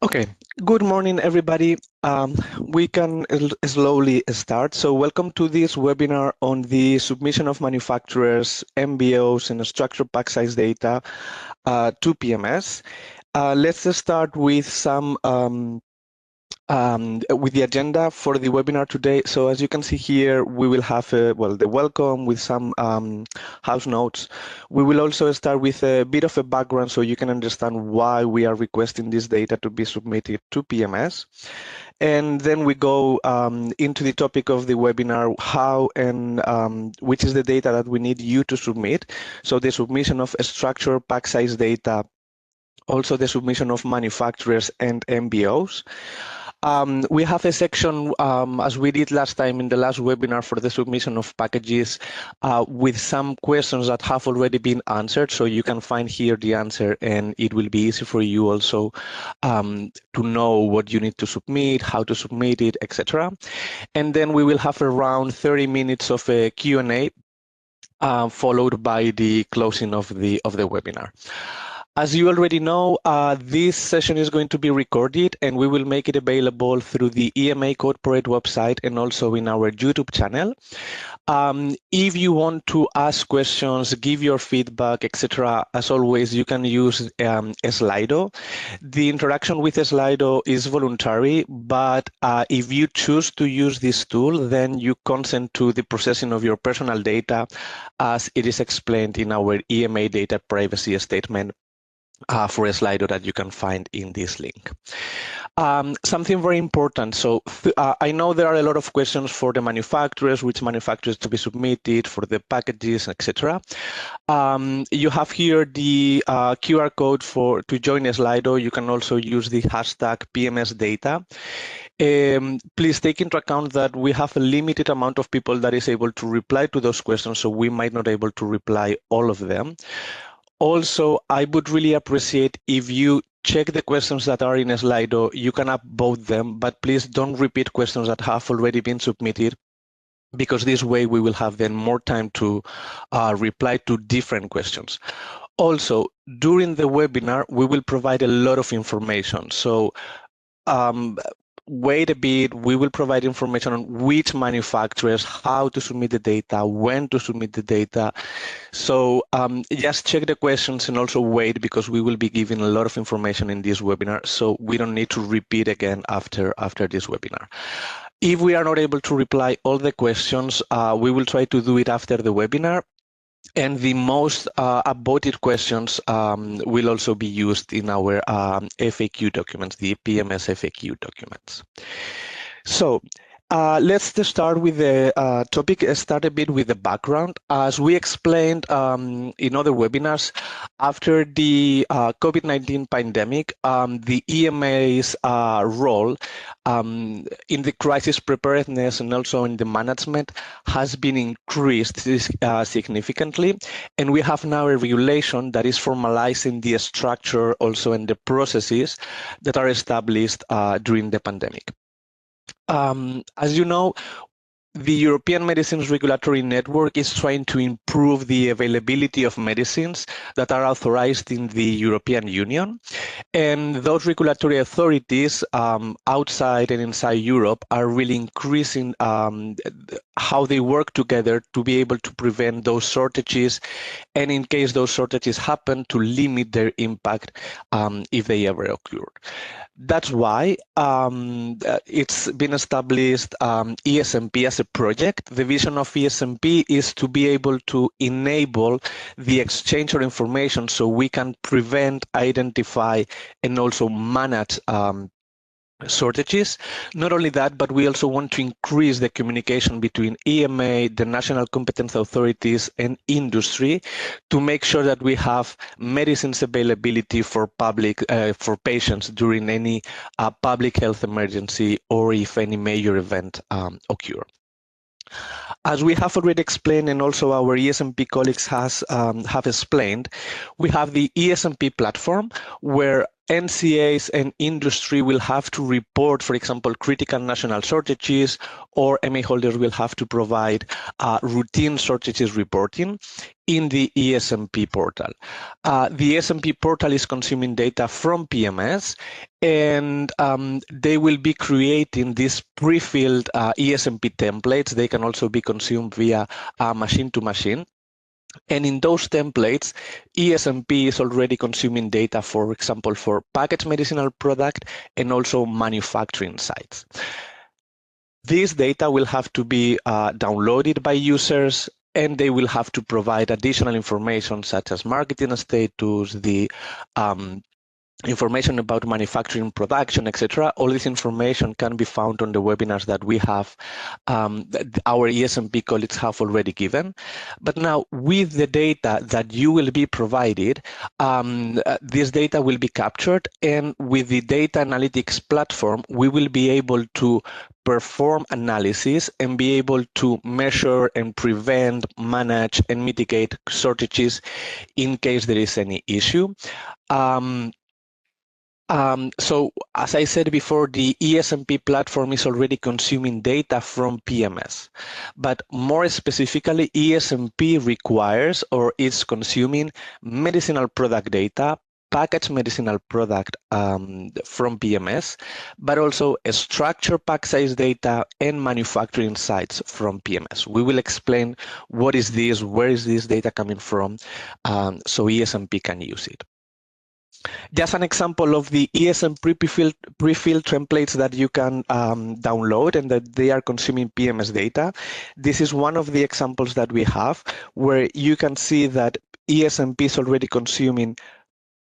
Okay, good morning, everybody. We can slowly start. So welcome to this webinar on the submission of manufacturers, MBOs, and structured pack size data to PMS. Let's start with some with the agenda for the webinar today. So as you can see here, we will have the welcome with some house notes. We will also start with a bit of a background so you can understand why we are requesting this data to be submitted to PMS. And then we go into the topic of the webinar, how and which is the data that we need you to submit. So the submission of structured pack size data, also the submission of manufacturers and MBOs. We have a section, as we did last time in the last webinar, for the submission of packages with some questions that have already been answered. So you can find here the answer, and it will be easy for you also to know what you need to submit, how to submit it, etc. And then we will have around 30 minutes of a Q&A followed by the closing of the webinar. As you already know, this session is going to be recorded, and we will make it available through the EMA Corporate website and also in our YouTube channel. If you want to ask questions, give your feedback, etc., as always, you can use Slido. The interaction with Slido is voluntary, but if you choose to use this tool, then you consent to the processing of your personal data as it is explained in our EMA data privacy statement for a Slido that you can find in this link. Something very important. So I know there are a lot of questions for the manufacturers, which manufacturers to be submitted, for the packages, etc. You have here the QR code to join a Slido. You can also use the hashtag PMS data. Please take into account that we have a limited amount of people that is able to reply to those questions, so we might not be able to reply all of them. Also, I would really appreciate if you check the questions that are in Slido. You can upvote them, but please don't repeat questions that have already been submitted, because this way we will have then more time to reply to different questions. Also, during the webinar, we will provide a lot of information. So wait a bit, we will provide information on which manufacturers, how to submit the data, when to submit the data. So just check the questions and also wait, because we will be giving a lot of information in this webinar, so we don't need to repeat again after this webinar. If we are not able to reply all the questions, we will try to do it after the webinar. And the most upvoted questions will also be used in our FAQ documents, the PMS FAQ documents. So let's start with the topic, start a bit with the background. As we explained in other webinars, after the COVID-19 pandemic, the EMA's role in the crisis preparedness and also in the management has been increased significantly. And we have now a regulation that is formalizing the structure also and the processes that are established during the pandemic. As you know, the European Medicines Regulatory Network is trying to improve the availability of medicines that are authorized in the European Union. And those regulatory authorities outside and inside Europe are really increasing how they work together to be able to prevent those shortages, and in case those shortages happen, to limit their impact if they ever occur. That's why it's been established ESMP as a project. The vision of ESMP is to be able to enable the exchange of information so we can prevent, identify, and also manage shortages. Not only that, but we also want to increase the communication between EMA, the national competent authorities, and industry to make sure that we have medicines availability for for patients during any public health emergency or if any major event occur. As we have already explained, and also our ESMP colleagues have explained, we have the ESMP platform where NCAs and industry will have to report, for example, critical national shortages, or MA holders will have to provide routine shortages reporting in the ESMP portal. The ESMP portal is consuming data from PMS, and they will be creating these pre-filled ESMP templates. They can also be consumed via machine-to-machine. And in those templates, ESMP is already consuming data, for example, for packaged medicinal product and also manufacturing sites. This data will have to be downloaded by users, and they will have to provide additional information such as marketing status, the information about manufacturing, production, etc. All this information can be found on the webinars that we have, our ESMP colleagues have already given. But now, with the data that you will be provided, this data will be captured, and with the data analytics platform, we will be able to perform analysis and be able to measure and prevent, manage, and mitigate shortages in case there is any issue. So as I said before, the ESMP platform is already consuming data from PMS, but more specifically, ESMP requires or is consuming medicinal product data, packaged medicinal product from PMS, but also a structured pack size data and manufacturing sites from PMS. We will explain what is this, where is this data coming from, so ESMP can use it. Just an example of the ESMP pre-filled templates that you can download and that they are consuming PMS data. This is one of the examples that we have where you can see that ESMP is already consuming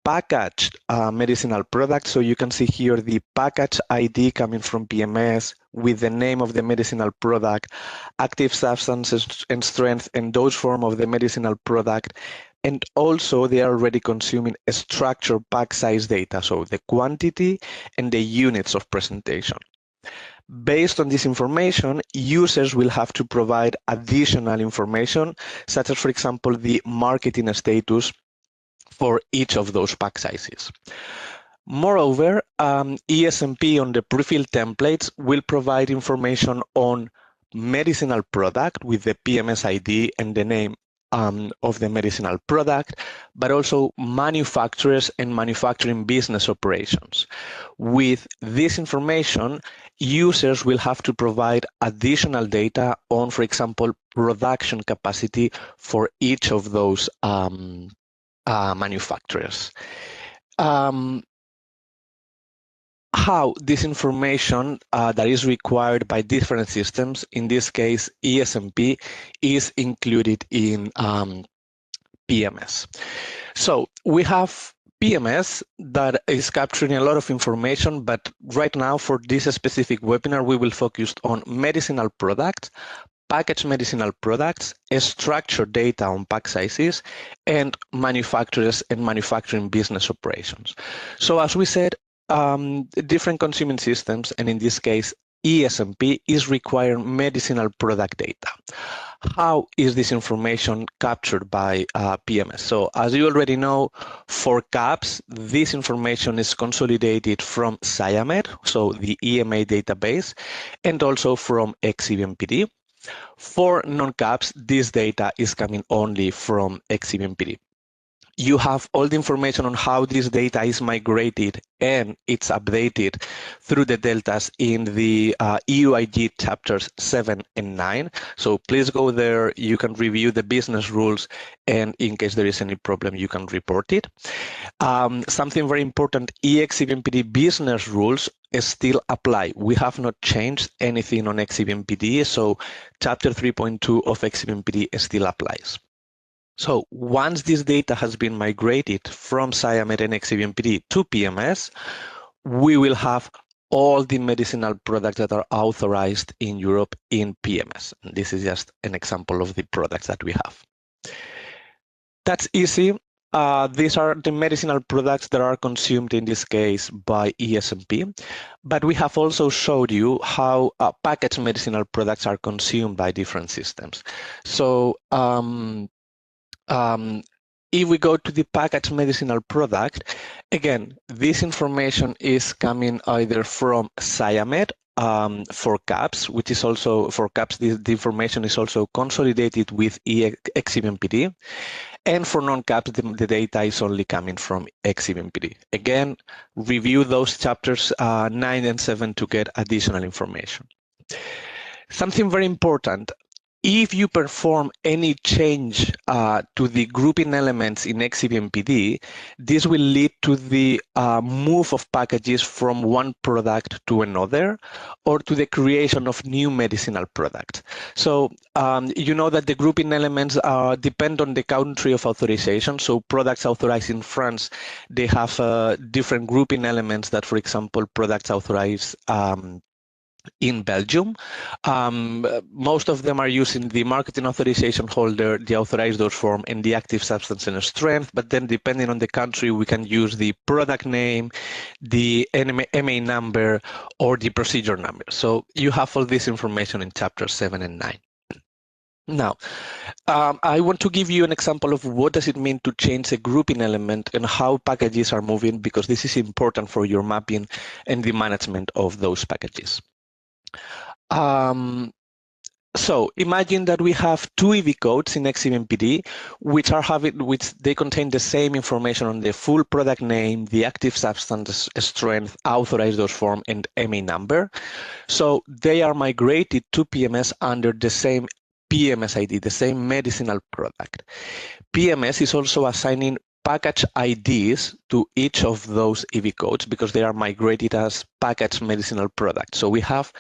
packaged medicinal products. So you can see here the package ID coming from PMS with the name of the medicinal product, active substances and strength and dose form of the medicinal product. And also they are already consuming a structured pack size data, so the quantity and the units of presentation. Based on this information, users will have to provide additional information, such as, for example, the marketing status for each of those pack sizes. Moreover, ESMP on the pre-filled templates will provide information on medicinal product with the PMS ID and the name of the medicinal product, but also manufacturers and manufacturing business operations. With this information, users will have to provide additional data on, for example, production capacity for each of those manufacturers. How this information that is required by different systems, in this case ESMP, is included in PMS. So we have PMS that is capturing a lot of information, but right now for this specific webinar, we will focus on medicinal products, packaged medicinal products, structured data on pack sizes, and manufacturers and manufacturing business operations. So as we said, different consuming systems, and in this case, ESMP is requiring medicinal product data. How is this information captured by PMS? So as you already know, for caps, this information is consolidated from SciAmed, so the EMA database, and also from XEBMPD. For non-caps, this data is coming only from XEBMPD. You have all the information on how this data is migrated and it's updated through the deltas in the EUIG chapters 7 and 9. So please go there, you can review the business rules, and in case there is any problem, you can report it. Something very important, EXEBMPD business rules still apply. We have not changed anything on XEBMPD, so chapter 3.2 of XEBMPD still applies. So once this data has been migrated from SciAmed and XEBMPD to PMS, we will have all the medicinal products that are authorized in Europe in PMS. And this is just an example of the products that we have. That's easy. These are the medicinal products that are consumed in this case by ESMP, but we have also showed you how packaged medicinal products are consumed by different systems. So If we go to the packaged medicinal product, again, this information is coming either from Sciamed for caps, which is also for caps, the information is also consolidated with XBMPD. And for non-caps, the data is only coming from XBMPD. Again, review those chapters 9 and 7 to get additional information. Something very important, if you perform any change to the grouping elements in XBMPD, this will lead to the move of packages from one product to another, or to the creation of new medicinal products. So you know that the grouping elements depend on the country of authorization. So products authorized in France, they have different grouping elements that, for example, products authorized in Belgium. Most of them are using the marketing authorization holder, the authorized dose form, and the active substance and strength. But then depending on the country, we can use the product name, the MA number, or the procedure number. So you have all this information in chapters 7 and 9. Now, I want to give you an example of what does it mean to change a grouping element and how packages are moving, because this is important for your mapping and the management of those packages. So imagine that we have two EV codes in XBMPD, which they contain the same information on the full product name, the active substance strength, authorized dose form, and MA number. So they are migrated to PMS under the same PMS ID, the same medicinal product. PMS is also assigning package IDs to each of those EV codes because they are migrated as packaged medicinal products. So we have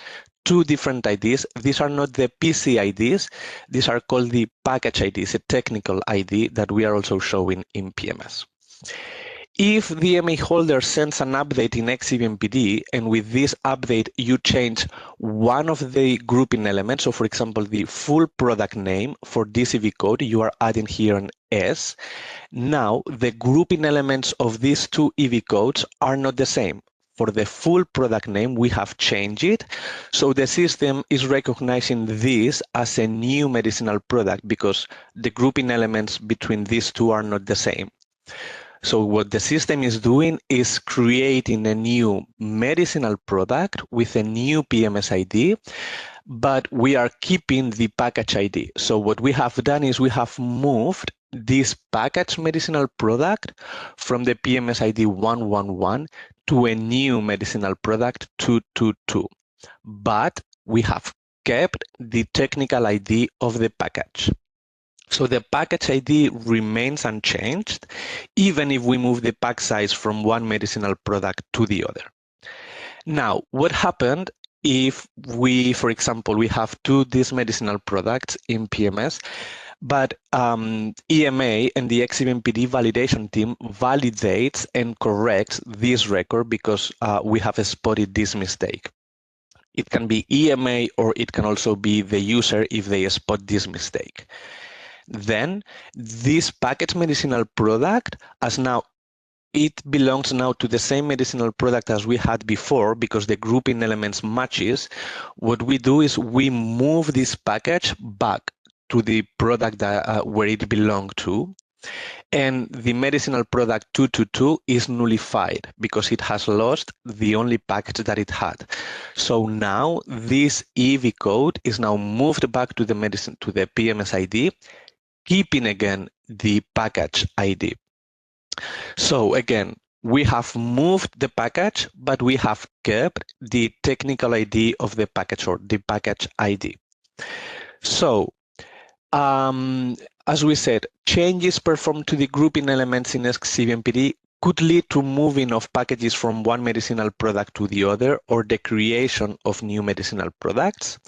two different IDs. These are not the PC IDs. These are called the package IDs, a technical ID that we are also showing in PMS. If the MA holder sends an update in XBMPD, and with this update you change one of the grouping elements, so for example, the full product name for this EV code, you are adding here an S. Now, the grouping elements of these two EV codes are not the same. For the full product name, we have changed it. So the system is recognizing this as a new medicinal product because the grouping elements between these two are not the same. So what the system is doing is creating a new medicinal product with a new PMS ID, but we are keeping the package ID. So what we have done is we have moved this packaged medicinal product from the PMS ID 111 to a new medicinal product 222. But we have kept the technical ID of the package. So the package ID remains unchanged, even if we move the pack size from one medicinal product to the other. Now, what happened if we, for example, we have these medicinal products in PMS, but EMA and the XBMPD validation team validates and corrects this record because we have spotted this mistake. It can be EMA or it can also be the user if they spot this mistake. Then this packaged medicinal product, it belongs now to the same medicinal product as we had before because the grouping elements matches. What we do is we move this package back to the product where it belonged to, and the medicinal product 222 is nullified because it has lost the only package that it had. So now this EV code is now moved back to the PMS ID, keeping again the package ID. So again, we have moved the package, but we have kept the technical ID of the package or the package ID. So as we said, changes performed to the grouping elements in XBMPD could lead to moving of packages from one medicinal product to the other or the creation of new medicinal products.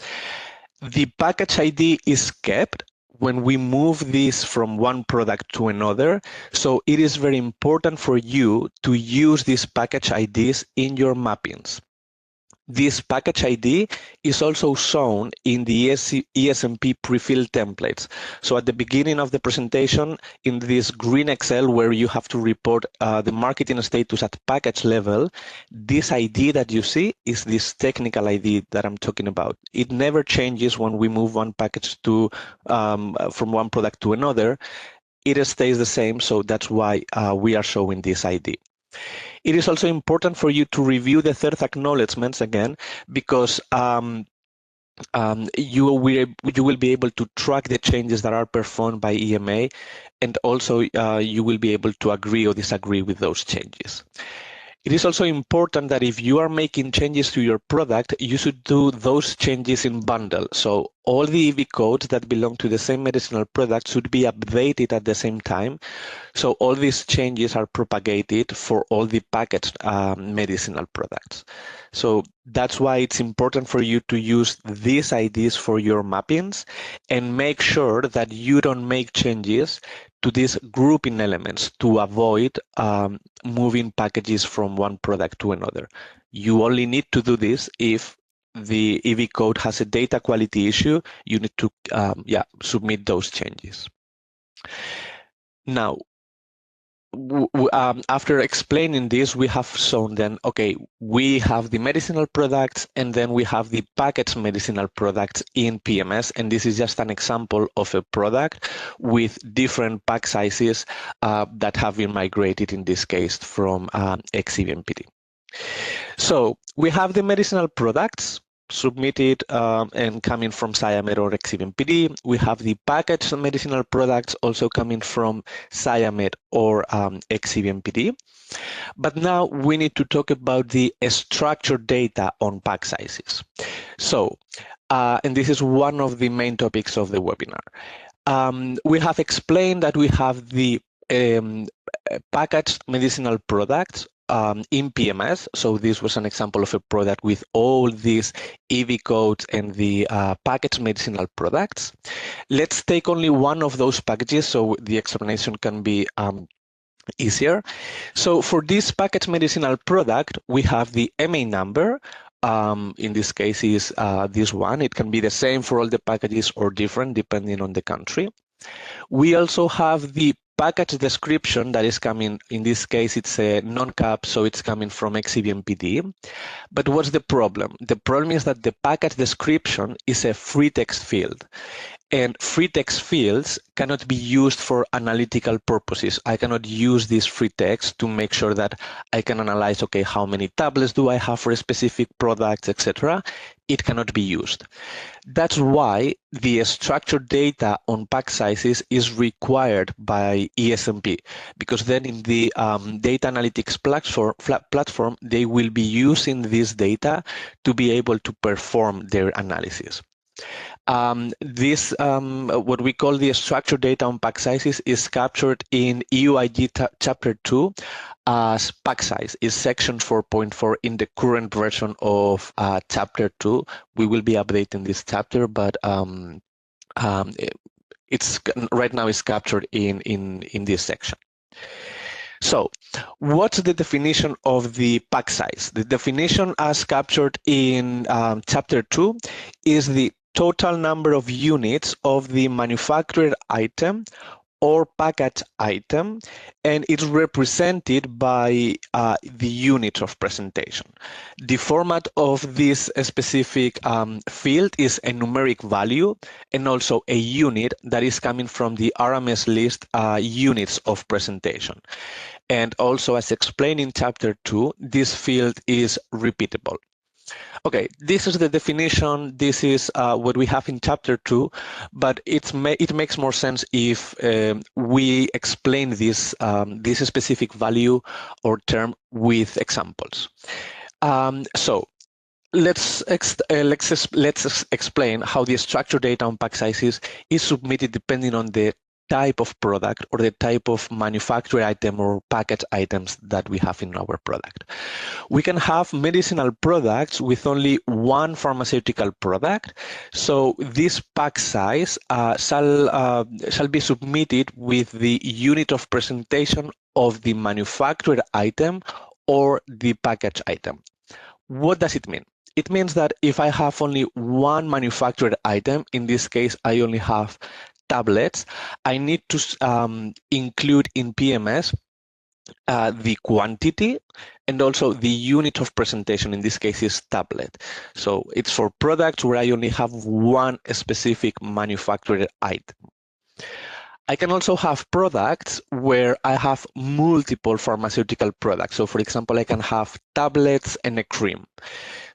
The package ID is kept when we move this from one product to another. So it is very important for you to use these package IDs in your mappings. This package ID is also shown in the ESMP pre-filled templates. So at the beginning of the presentation, in this green Excel where you have to report the marketing status at package level, this ID that you see is this technical ID that I'm talking about. It never changes when we move one package from one product to another. it stays the same, so that's why we are showing this ID. It is also important for you to review the third acknowledgements again, because you will be able to track the changes that are performed by EMA, and also you will be able to agree or disagree with those changes. It is also important that if you are making changes to your product, you should do those changes in bundle. So all the EV codes that belong to the same medicinal product should be updated at the same time. So all these changes are propagated for all the packaged medicinal products. So that's why it's important for you to use these IDs for your mappings and make sure that you don't make changes to these grouping elements to avoid moving packages from one product to another. You only need to do this if the EV code has a data quality issue. You need to submit those changes. Now, after explaining this, we have shown then, okay, we have the medicinal products and then we have the packaged medicinal products in PMS. And this is just an example of a product with different pack sizes that have been migrated, in this case, from XCVMPD. So we have the medicinal products submitted and coming from Sciamed or XCVMPD. We have the packaged medicinal products also coming from Sciamed or XCVMPD. But now we need to talk about the structured data on pack sizes. So, and this is one of the main topics of the webinar. We have explained that we have the packaged medicinal products in PMS. So this was an example of a product with all these EV codes and the packaged medicinal products. Let's take only one of those packages so the explanation can be easier. So for this packaged medicinal product, we have the MA number. In this case is this one. It can be the same for all the packages or different depending on the country. We also have the package description that is coming, in this case, it's a non-cap, so it's coming from XCVMPD. But what's the problem? The problem is that the package description is a free text field. And free text fields cannot be used for analytical purposes. I cannot use this free text to make sure that I can analyze, okay, how many tablets do I have for a specific product, etc. It cannot be used. That's why the structured data on pack sizes is required by ESMP, because then in the data analytics platform, they will be using this data to be able to perform their analysis. This, what we call the structured data on pack sizes, is captured in EUIG Chapter 2 as pack size, is section 4.4 in the current version of Chapter 2. We will be updating this chapter, but it's right now is captured in this section. So, what's the definition of the pack size? The definition as captured in Chapter 2 is the total number of units of the manufactured item or packaged item, and it's represented by the unit of presentation. The format of this specific field is a numeric value and also a unit that is coming from the RMS list units of presentation. And also, as explained in Chapter 2, this field is repeatable. Okay, this is the definition. This is what we have in Chapter 2, but it makes more sense if we explain this this specific value or term with examples. So let's explain how the structured data on pack sizes is submitted depending on the type of product or the type of manufactured item or packaged items that we have in our product. We can have medicinal products with only one pharmaceutical product. So this pack size shall be submitted with the unit of presentation of the manufactured item or the packaged item. What does it mean? It means that if I have only one manufactured item, in this case, I only have tablets, I need to include in PMS the quantity and also the unit of presentation. In this case is tablet. So it's for products where I only have one specific manufactured item. I can also have products where I have multiple pharmaceutical products. So for example, I can have tablets and a cream.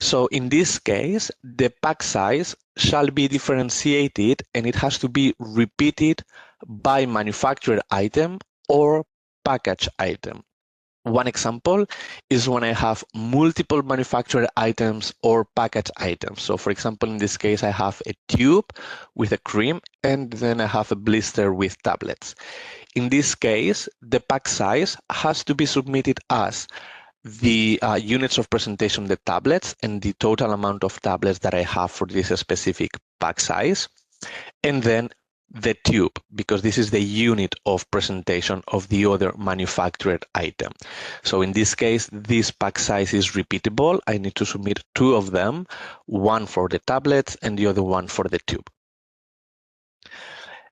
So in this case, the pack size shall be differentiated and it has to be repeated by manufactured item or package item. One example is when I have multiple manufactured items or package items. So for example, in this case, I have a tube with a cream and then I have a blister with tablets. In this case, the pack size has to be submitted as the units of presentation of the tablets and the total amount of tablets that I have for this specific pack size, and then the tube, because this is the unit of presentation of the other manufactured item. So in this case, this pack size is repeatable. I need to submit two of them, one for the tablets and the other one for the tube.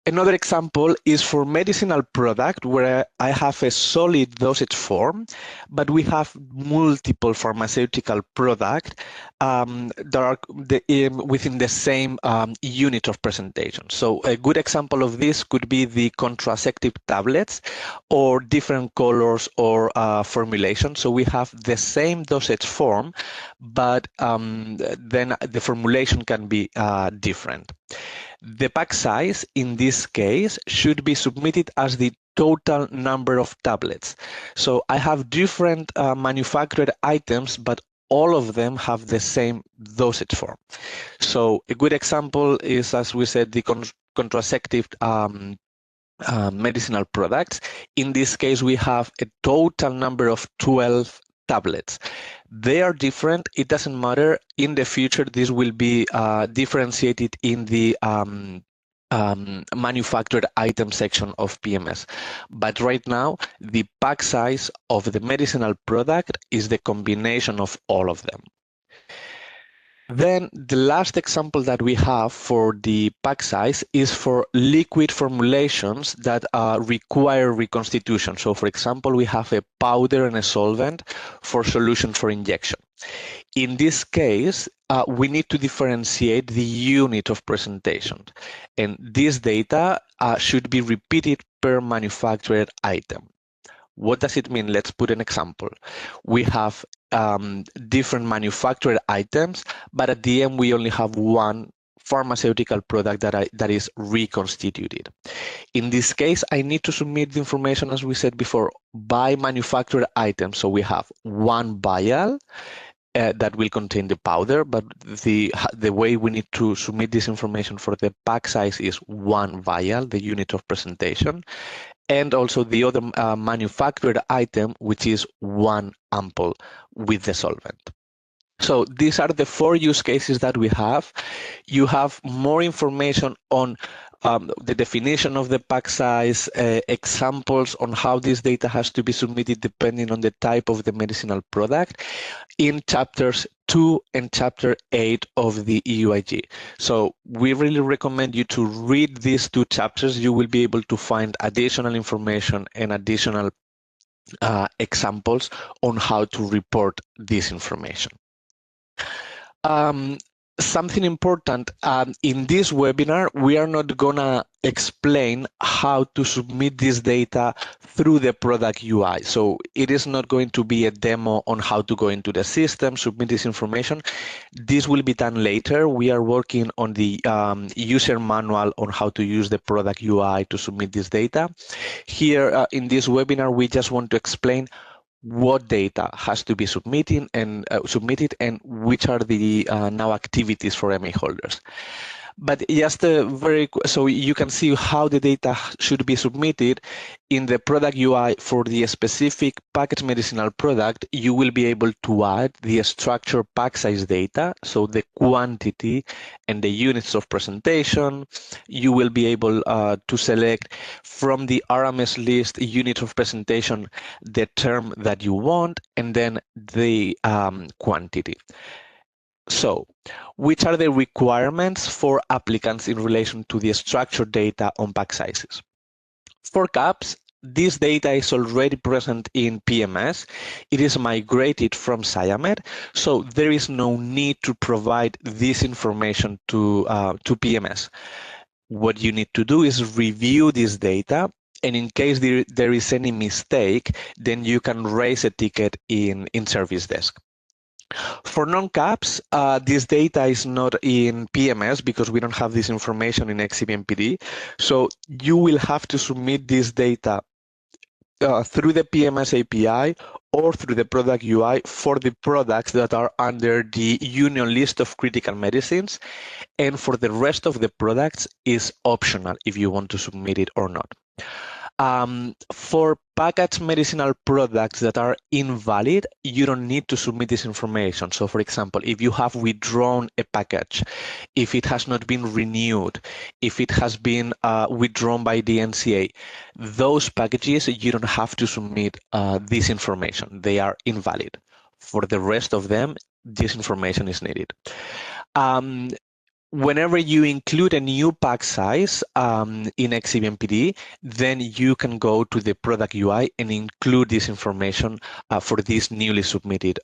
Another example is for medicinal product where I have a solid dosage form, but we have multiple pharmaceutical product that are within the same unit of presentation. So a good example of this could be the contraceptive tablets or different colors or formulations. So we have the same dosage form, but then the formulation can be different. The pack size in this case should be submitted as the total number of tablets. So I have different manufactured items, but all of them have the same dosage form. So a good example is, as we said, the contraceptive medicinal products. In this case, we have a total number of 12 tablets. They are different. It doesn't matter. In the future, this will be differentiated in the manufactured item section of PMS. But right now, the pack size of the medicinal product is the combination of all of them. Then the last example that we have for the pack size is for liquid formulations that require reconstitution. So for example, we have a powder and a solvent for solution for injection. In this case, we need to differentiate the unit of presentation. And this data should be repeated per manufactured item. What does it mean? Let's put an example. We have different manufactured items, but at the end, we only have one pharmaceutical product that is reconstituted. In this case, I need to submit the information, as we said before, by manufactured item. So we have one vial that will contain the powder, but the way we need to submit this information for the pack size is one vial, the unit of presentation, and also the other manufactured item, which is one ampoule with the solvent. So these are the 4 use cases that we have. You have more information on the definition of the pack size, examples on how this data has to be submitted depending on the type of the medicinal product in chapters 2 and chapter 8 of the EUIG. So we really recommend you to read these 2 chapters. You will be able to find additional information and additional examples on how to report this information. Something important, in this webinar, we are not gonna explain how to submit this data through the product UI. So it is not going to be a demo on how to go into the system, submit this information. This will be done later. We are working on the user manual on how to use the product UI to submit this data. Here in this webinar, we just want to explain what data has to be submitted and which are the now activities for MA holders. But just so you can see how the data should be submitted in the product UI for the specific packaged medicinal product. You will be able to add the structured pack size data, so the quantity and the units of presentation. You will be able to select from the RMS list unit of presentation the term that you want, and then the quantity. So, which are the requirements for applicants in relation to the structured data on pack sizes? For CAPS, this data is already present in PMS. It is migrated from SciAmed, so there is no need to provide this information to PMS. What you need to do is review this data, and in case there is any mistake, then you can raise a ticket in service desk. For non-caps, this data is not in PMS because we don't have this information in XCBMPD. So you will have to submit this data through the PMS API or through the product UI for the products that are under the union list of critical medicines. And for the rest of the products is optional if you want to submit it or not. For packaged medicinal products that are invalid, you don't need to submit this information. So for example, if you have withdrawn a package, if it has not been renewed, if it has been withdrawn by the NCA, those packages, you don't have to submit this information. They are invalid. For the rest of them, this information is needed. Whenever you include a new pack size in XCBMPD, then you can go to the product UI and include this information for this newly submitted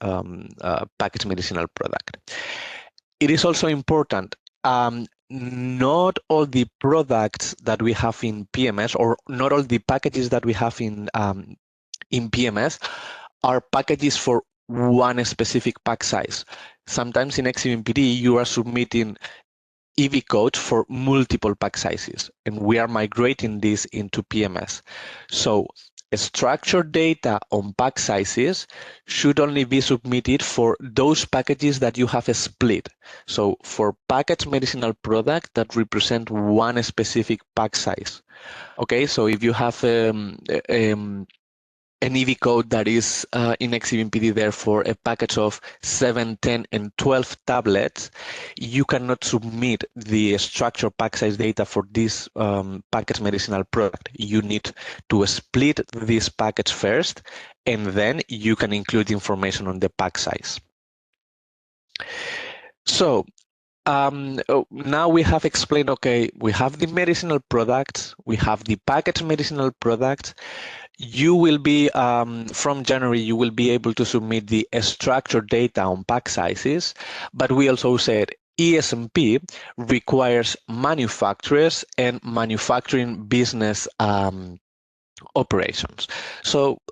packaged medicinal product. It is also important, not all the products that we have in PMS or not all the packages that we have in PMS are packages for one specific pack size. Sometimes in XCBMPD, you are submitting EV codes for multiple pack sizes, and we are migrating this into PMS. So structured data on pack sizes should only be submitted for those packages that you have split. So for packaged medicinal product that represent one specific pack size. Okay, so if you have an EV code that is in XCBMPD there for a package of 7, 10, and 12 tablets, you cannot submit the structure pack size data for this packaged medicinal product. You need to split this package first, and then you can include information on the pack size. So now we have explained, okay, we have the medicinal products, we have the packaged medicinal products. You will be, from January, you will be able to submit the structured data on pack sizes, but we also said ESMP requires manufacturers and manufacturing business operations. So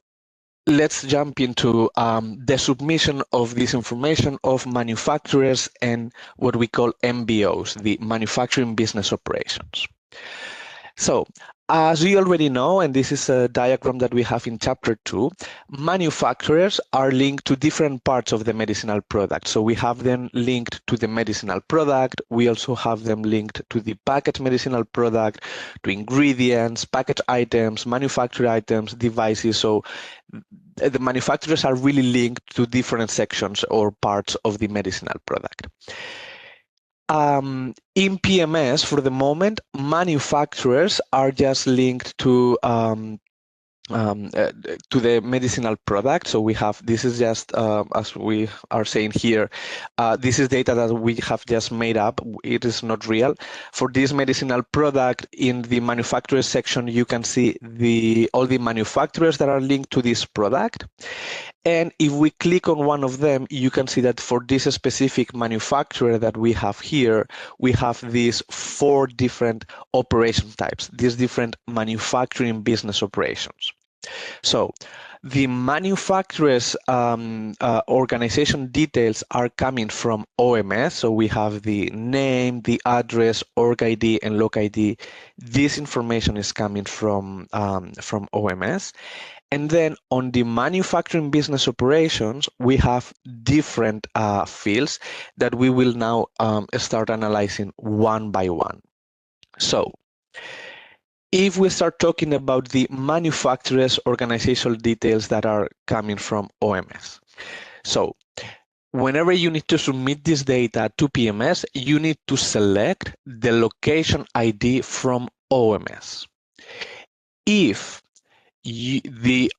let's jump into the submission of this information of manufacturers and what we call MBOs, the manufacturing business operations. So, as we already know, and this is a diagram that we have in chapter 2, manufacturers are linked to different parts of the medicinal product. So we have them linked to the medicinal product. We also have them linked to the packaged medicinal product, to ingredients, packaged items, manufactured items, devices. So the manufacturers are really linked to different sections or parts of the medicinal product. In PMS, for the moment, manufacturers are just linked to the medicinal product. So we have, this is just, as we are saying here, this is data that we have just made up. It is not real. For this medicinal product, in the manufacturers section, you can see all the manufacturers that are linked to this product. And if we click on one of them, you can see that for this specific manufacturer that we have here, we have these 4 different operation types, these different manufacturing business operations. So the manufacturer's organization details are coming from OMS. So we have the name, the address, org ID, and log ID. This information is coming from OMS. And then on the manufacturing business operations, we have different fields that we will now start analyzing one by one. So if we start talking about the manufacturer's organizational details that are coming from OMS. So whenever you need to submit this data to PMS, you need to select the location ID from OMS. If the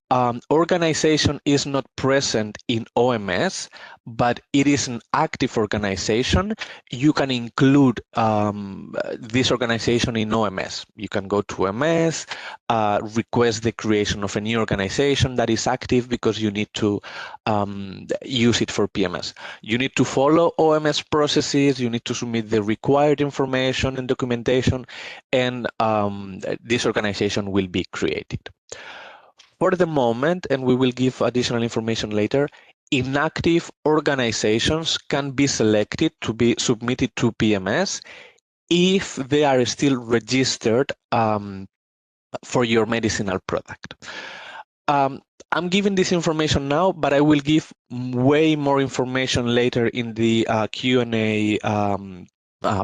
organization is not present in OMS, but it is an active organization, you can include this organization in OMS. You can go to OMS, request the creation of a new organization that is active because you need to use it for PMS. You need to follow OMS processes, you need to submit the required information and documentation, and this organization will be created. For the moment, and we will give additional information later, inactive organizations can be selected to be submitted to PMS if they are still registered for your medicinal product. I'm giving this information now, but I will give way more information later in the Q&A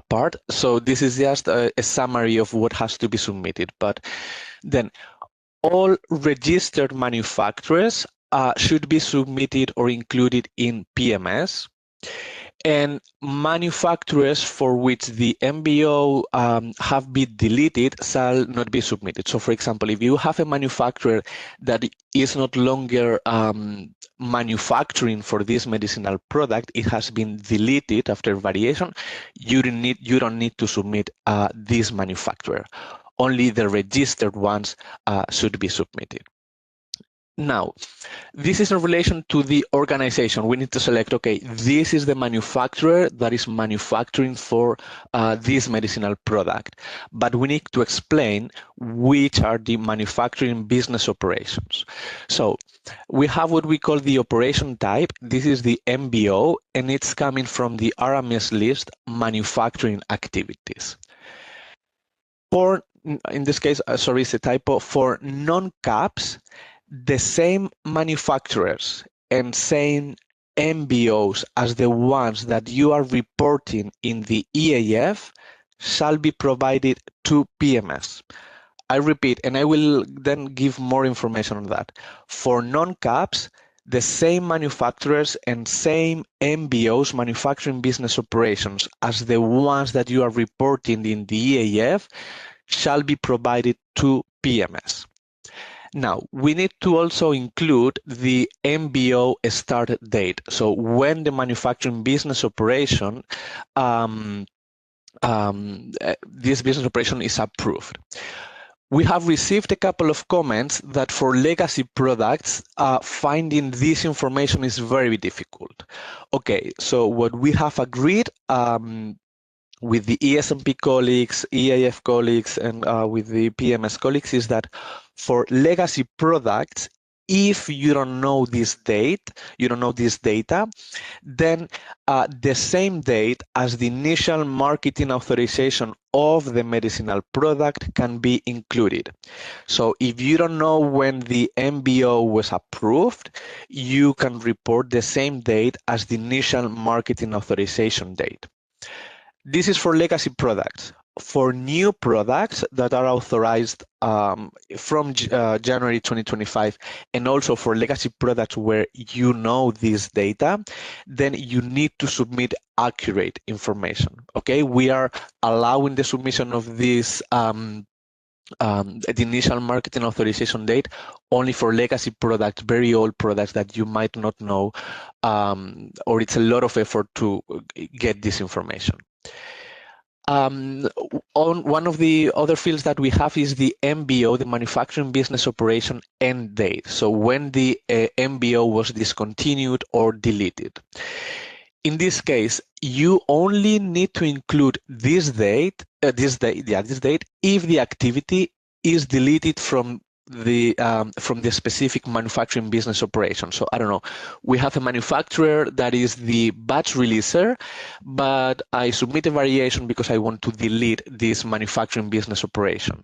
part. So this is just a summary of what has to be submitted. But then all registered manufacturers should be submitted or included in PMS. And manufacturers for which the MBO have been deleted shall not be submitted. So for example, if you have a manufacturer that is not longer manufacturing for this medicinal product, it has been deleted after variation, you don't need to submit this manufacturer. Only the registered ones should be submitted. Now, this is in relation to the organization. We need to select, okay, this is the manufacturer that is manufacturing for this medicinal product. But we need to explain which are the manufacturing business operations. So we have what we call the operation type. This is the MBO, and it's coming from the RMS list, manufacturing activities. For, in this case, sorry, it's a typo, for non-caps, the same manufacturers and same MBOs as the ones that you are reporting in the EAF shall be provided to PMS. I repeat, and I will then give more information on that. For non-caps, the same manufacturers and same MBOs, manufacturing business operations, as the ones that you are reporting in the EAF shall be provided to PMS. Now, we need to also include the MBO start date. So when the manufacturing business operation, this business operation is approved. We have received a couple of comments that for legacy products, finding this information is very difficult. Okay, so what we have agreed with the ESMP colleagues, EAF colleagues, and with the PMS colleagues is that for legacy products, if you don't know this date, you don't know this data, then the same date as the initial marketing authorization of the medicinal product can be included. So if you don't know when the MBO was approved, you can report the same date as the initial marketing authorization date. This is for legacy products. For new products that are authorized from January 2025, and also for legacy products where you know this data, then you need to submit accurate information. Okay, we are allowing the submission of this the initial marketing authorization date only for legacy products, very old products that you might not know, or it's a lot of effort to get this information. On one of the other fields that we have is the MBO, the manufacturing business operation end date. So when the MBO was discontinued or deleted. In this case, you only need to include this date, if the activity is deleted from the specific manufacturing business operation. So I don't know, we have a manufacturer that is the batch releaser, but I submit a variation because I want to delete this manufacturing business operation.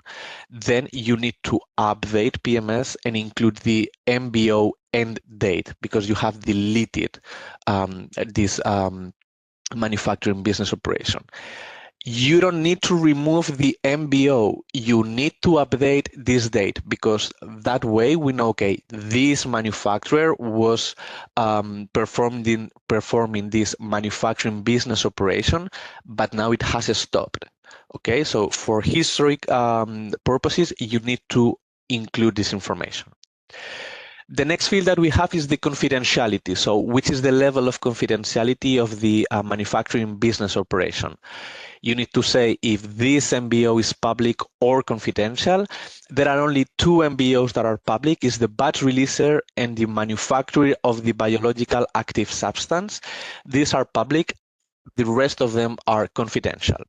Then you need to update PMS and include the MBO end date because you have deleted this manufacturing business operation. You don't need to remove the MBO. You need to update this date because that way we know, okay, this manufacturer was performing this manufacturing business operation, but now it has stopped. Okay, so for historic purposes, you need to include this information. The next field that we have is the confidentiality. So which is the level of confidentiality of the manufacturing business operation. You need to say if this MBO is public or confidential. There are only two MBOs that are public, is the batch releaser and the manufacturer of the biological active substance. These are public, the rest of them are confidential.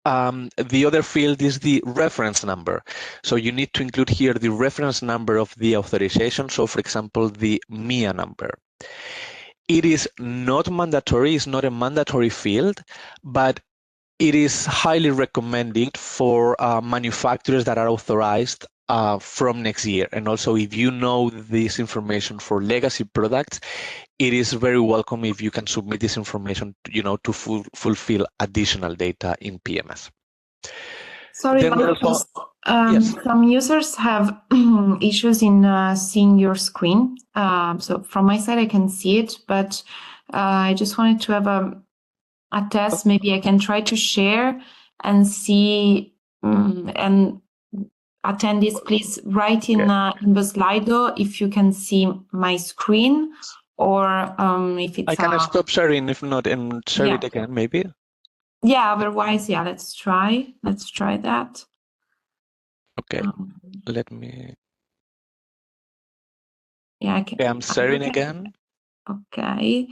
The other field is the reference number. So you need to include here the reference number of the authorization. So for example, the MIA number. It is not mandatory, it's not a mandatory field, but it is highly recommended for manufacturers that are authorized from next year. And also, if you know this information for legacy products, it is very welcome if you can submit this information, to fulfill additional data in PMS. Sorry, also, yes. Some users have issues in seeing your screen. So from my side, I can see it, but I just wanted to have a test. Maybe I can try to share and see and attendees, please write in the Slido if you can see my screen, or if it's. I can stop sharing if not, and share it again, maybe. Yeah. Otherwise, let's try. Let's try that. Okay. Let me. Yeah, I can. Okay, I'm sharing again. Okay.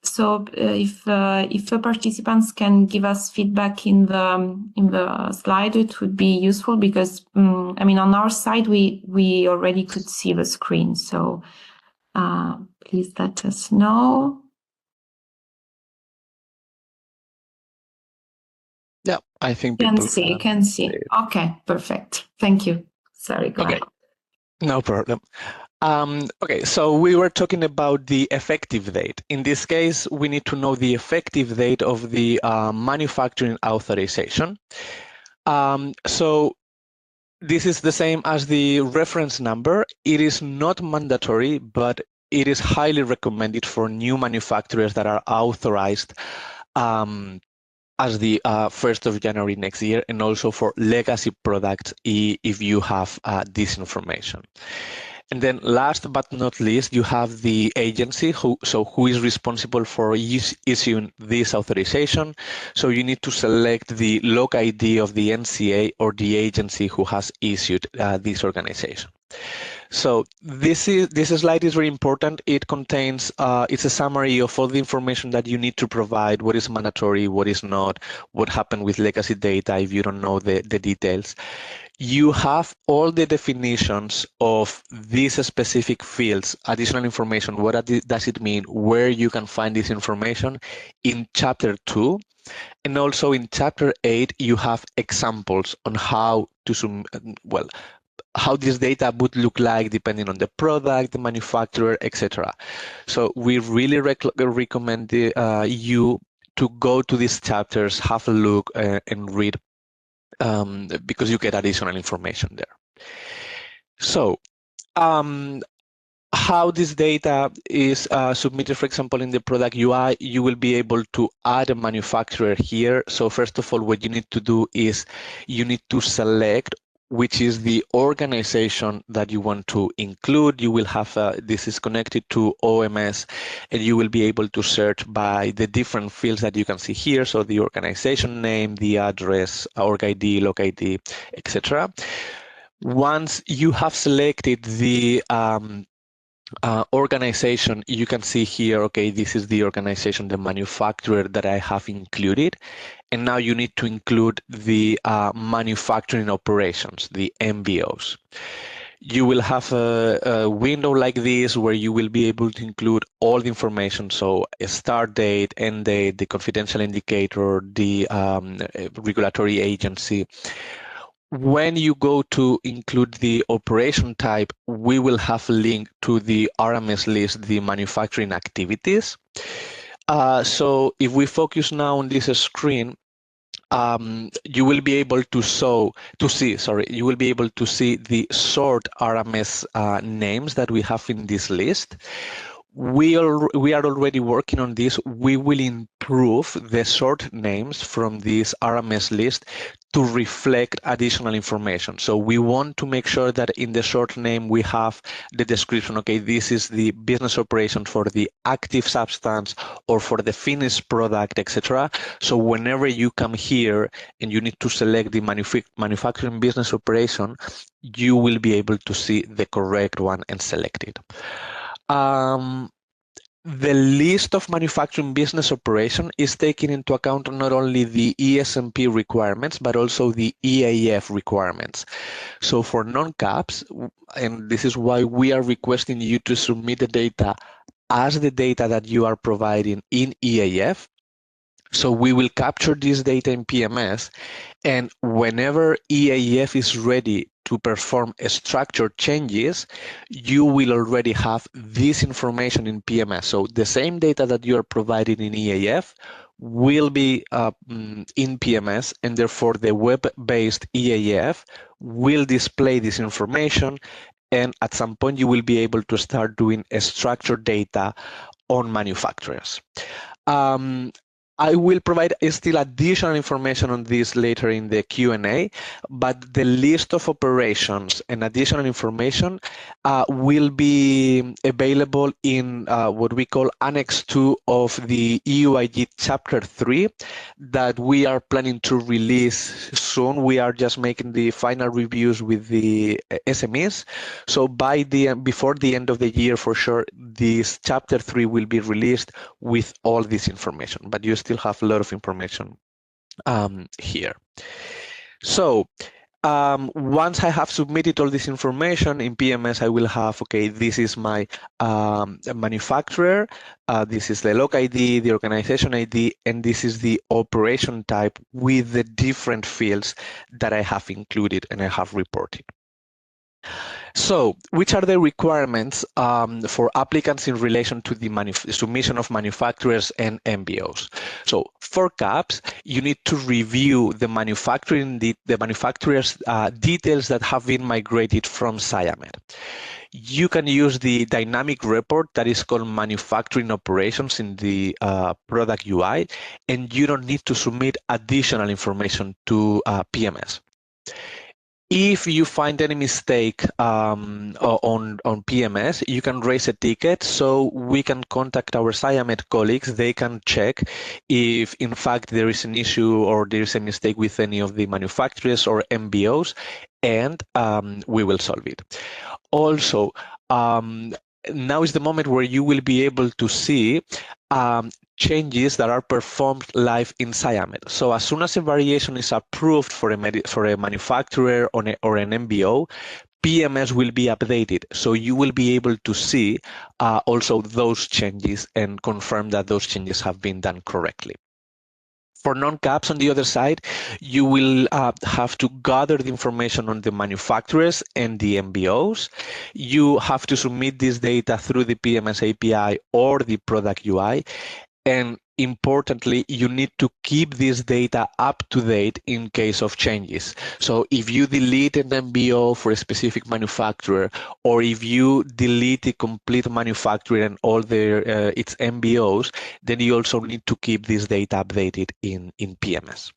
So if the participants can give us feedback in the slide, it would be useful, because I mean, on our side we already could see the screen. So please let us know. Yeah, I think people can see. Okay, perfect. Thank you. Sorry, go ahead. No problem. Okay, so we were talking about the effective date. In this case, we need to know the effective date of the manufacturing authorization. So this is the same as the reference number. It is not mandatory, but it is highly recommended for new manufacturers that are authorized as the 1st of January next year, and also for legacy products if you have this information. And then last but not least, you have the agency who is responsible for issuing this authorization. So you need to select the log ID of the NCA or the agency who has issued this organization. So this slide is very important. It contains, it's a summary of all the information that you need to provide, what is mandatory, what is not, what happened with legacy data if you don't know the details. You have all the definitions of these specific fields, additional information, what does it mean, where you can find this information in Chapter 2. And also in Chapter 8, you have examples on how to, how this data would look like depending on the product, the manufacturer, etc. So we really recommend you to go to these chapters, have a look and read, because you get additional information there. So how this data is submitted, for example, in the product UI, you will be able to add a manufacturer here. So first of all, what you need to do is you need to select which is the organization that you want to include. You will have, this is connected to OMS, and you will be able to search by the different fields that you can see here. So the organization name, the address, org ID, log ID, etc. Once you have selected the organization, you can see here, okay, this is the organization, the manufacturer that I have included. And now you need to include the manufacturing operations, the MBOs. You will have a window like this where you will be able to include all the information. So a start date, end date, the confidential indicator, the regulatory agency. When you go to include the operation type, we will have a link to the RMS list, the manufacturing activities. So if we focus now on this screen, you will be able to see the short RMS names that we have in this list. we are already working on this. We will improve the short names from this RMS list to reflect additional information. So we want to make sure that in the short name we have the description, okay, this is the business operation for the active substance or for the finished product, etc. So whenever you come here and you need to select the manufacturing business operation, you will be able to see the correct one and select it. The list of manufacturing business operation is taking into account not only the ESMP requirements, but also the EAF requirements. So for non-caps, and this is why we are requesting you to submit the data as the data that you are providing in EAF. So we will capture this data in PMS, and whenever EAF is ready to perform structured changes, you will already have this information in PMS. So the same data that you are providing in EAF will be in PMS, and therefore the web-based EAF will display this information, and at some point you will be able to start doing structured data on manufacturers. I will provide still additional information on this later in the Q&A, but the list of operations and additional information will be available in what we call Annex 2 of the EUIG Chapter 3 that we are planning to release soon. We are just making the final reviews with the SMEs. So before the end of the year, for sure, this Chapter 3 will be released with all this information, but you still have a lot of information here. So once I have submitted all this information in PMS, I will have, okay, this is my manufacturer, this is the log ID, the organization ID, and this is the operation type with the different fields that I have included and I have reported. So, which are the requirements for applicants in relation to the submission of manufacturers and MBOs? So, for CAPS, you need to review the manufacturer's details that have been migrated from SciAmed. You can use the dynamic report that is called manufacturing operations in the product UI, and you don't need to submit additional information to PMS. If you find any mistake on PMS, you can raise a ticket so we can contact our SciAmed colleagues. They can check if in fact there is an issue or there is a mistake with any of the manufacturers or MBOs, and we will solve it. Also, now is the moment where you will be able to see changes that are performed live in SciAmed. So as soon as a variation is approved for a manufacturer or an MBO, PMS will be updated. So you will be able to see also those changes and confirm that those changes have been done correctly. For non-caps, on the other side, you will have to gather the information on the manufacturers and the MBOs. You have to submit this data through the PMS API or the product UI. And importantly, you need to keep this data up to date in case of changes. So if you delete an MBO for a specific manufacturer, or if you delete a complete manufacturer and all its MBOs, then you also need to keep this data updated in PMS.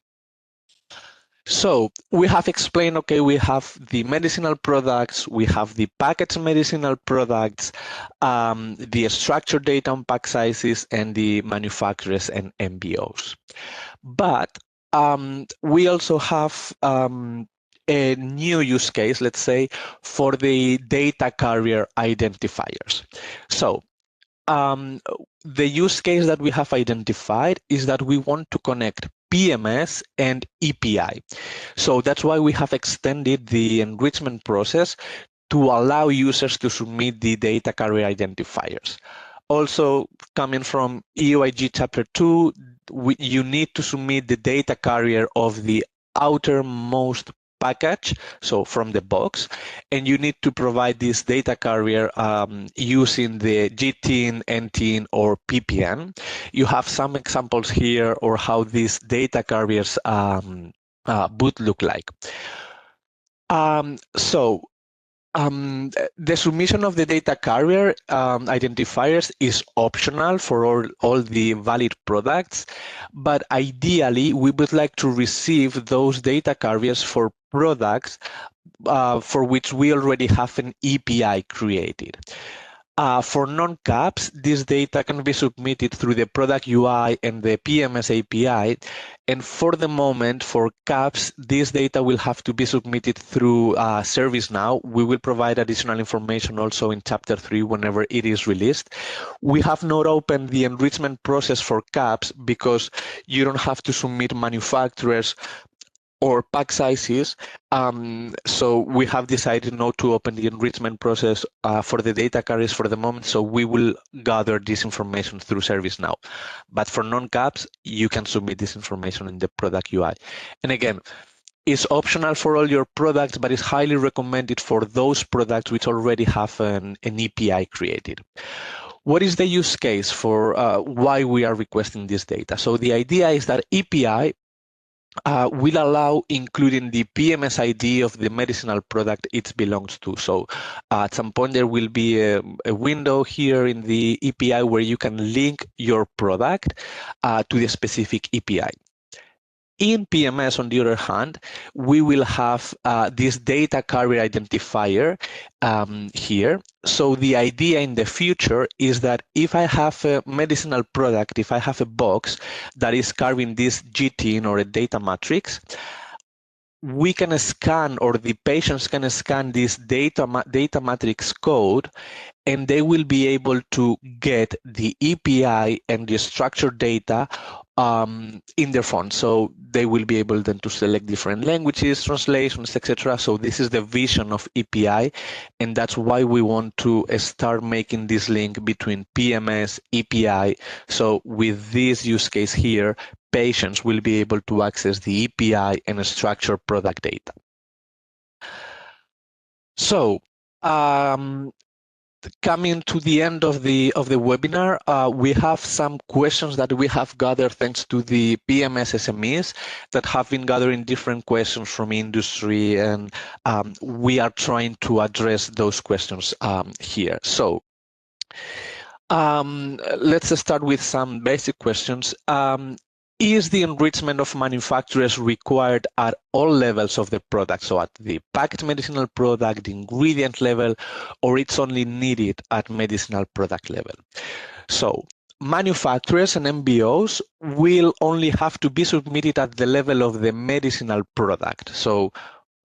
So we have explained, okay, we have the medicinal products, we have the packaged medicinal products, the structured data on pack sizes, and the manufacturers and MBOs. But we also have a new use case, let's say, for the data carrier identifiers. So the use case that we have identified is that we want to connect PMS and EPI. So that's why we have extended the enrichment process to allow users to submit the data carrier identifiers. Also, coming from EUIG Chapter 2, you need to submit the data carrier of the outermost package, so from the box, and you need to provide this data carrier using the GTIN, NTIN, or PPN. You have some examples here or how these data carriers would look like. So The submission of the data carrier identifiers is optional for all the valid products, but ideally we would like to receive those data carriers for products for which we already have an API created. For non-CAPs, this data can be submitted through the product UI and the PMS API. And for the moment, for CAPs, this data will have to be submitted through ServiceNow. We will provide additional information also in Chapter 3 whenever it is released. We have not opened the enrichment process for CAPs because you don't have to submit manufacturers or pack sizes. So we have decided not to open the enrichment process for the data carriers for the moment. So we will gather this information through ServiceNow. But for non-CAPs, you can submit this information in the product UI. And again, it's optional for all your products, but it's highly recommended for those products which already have an API created. What is the use case for why we are requesting this data? So the idea is that API will allow including the PMS ID of the medicinal product it belongs to. So at some point there will be a window here in the API where you can link your product to the specific API. In PMS, on the other hand, we will have this data carrier identifier here. So the idea in the future is that if I have a medicinal product, if I have a box that is carrying this GTIN or a data matrix, we can scan, or the patients can scan this data matrix code, and they will be able to get the API and the structured data in their phone. So they will be able then to select different languages, translations, etc. So this is the vision of API, and that's why we want to start making this link between PMS, API. So with this use case here, patients will be able to access the API and structured product data. So coming to the end of the webinar, we have some questions that we have gathered thanks to the PMS SMEs that have been gathering different questions from industry, and we are trying to address those questions here. So let's start with some basic questions. Is the enrichment of manufacturers required at all levels of the product, so at the packaged medicinal product, the ingredient level, or it's only needed at medicinal product level? So manufacturers and MBOs will only have to be submitted at the level of the medicinal product, so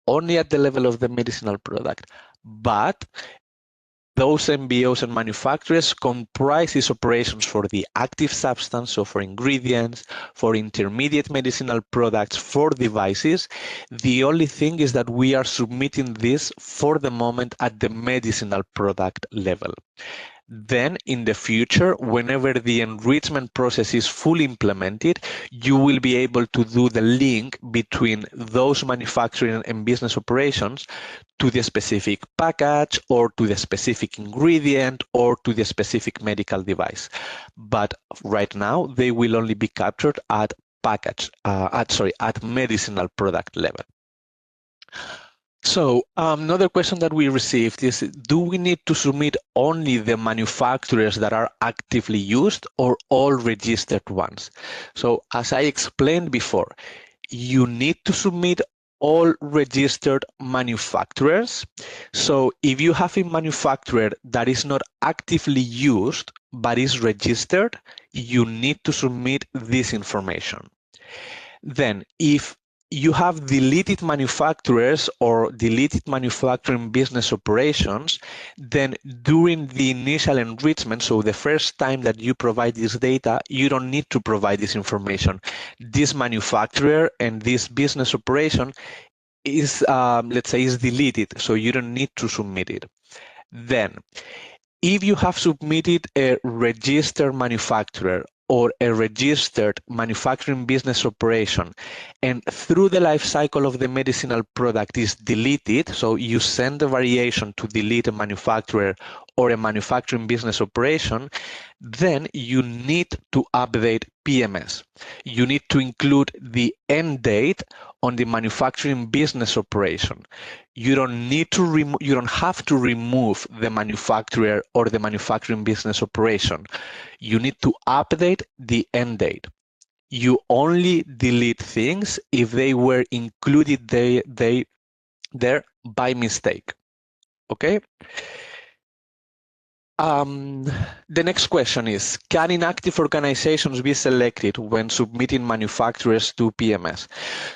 only at the level of the medicinal product. But those MBOs and manufacturers comprise these operations for the active substance, so for ingredients, for intermediate medicinal products, for devices. The only thing is that we are submitting this for the moment at the medicinal product level. Then in the future, whenever the enrichment process is fully implemented, you will be able to do the link between those manufacturing and business operations to the specific package, or to the specific ingredient, or to the specific medical device. But right now, they will only be captured at at medicinal product level. So another question that we received is, do we need to submit only the manufacturers that are actively used, or all registered ones? So as I explained before, you need to submit all registered manufacturers. So if you have a manufacturer that is not actively used but is registered, you need to submit this information. Then if you have deleted manufacturers or deleted manufacturing business operations, then during the initial enrichment, so the first time that you provide this data, you don't need to provide this information. This manufacturer and this business operation is, let's say, is deleted, so you don't need to submit it. Then, if you have submitted a registered manufacturer or a registered manufacturing business operation, and through the life cycle of the medicinal product is deleted, so you send a variation to delete a manufacturer or a manufacturing business operation, then you need to update PMS. You need to include the end date on the manufacturing business operation. You don't have to remove the manufacturer or the manufacturing business operation. You need to update the end date. You only delete things if they were included there by mistake. Okay? The next question is, can inactive organizations be selected when submitting manufacturers to PMS?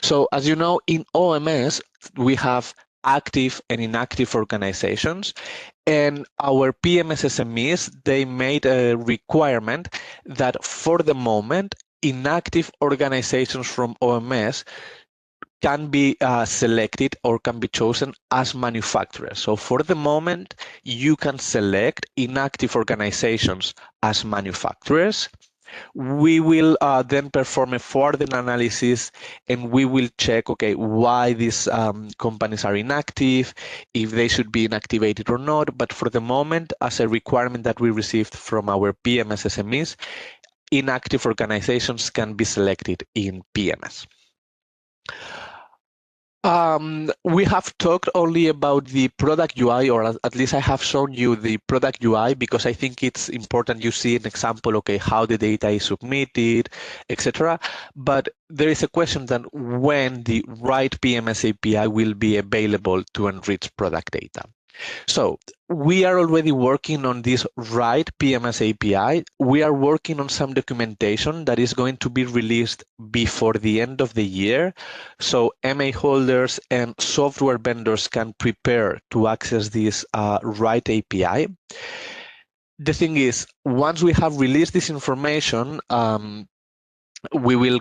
So as you know, in OMS, we have active and inactive organizations, and our PMS SMEs, they made a requirement that for the moment, inactive organizations from OMS can be selected or can be chosen as manufacturers. So for the moment, you can select inactive organizations as manufacturers. We will then perform a further analysis and we will check, okay, why these companies are inactive, if they should be inactivated or not. But for the moment, as a requirement that we received from our PMS SMEs, inactive organizations can be selected in PMS. We have talked only about the product UI, or at least I have shown you the product UI because I think it's important you see an example, okay, how the data is submitted, etc. But there is a question then when the right PMS API will be available to enrich product data. So we are already working on this right PMS API. We are working on some documentation that is going to be released before the end of the year. So MA holders and software vendors can prepare to access this right API. The thing is, once we have released this information, we will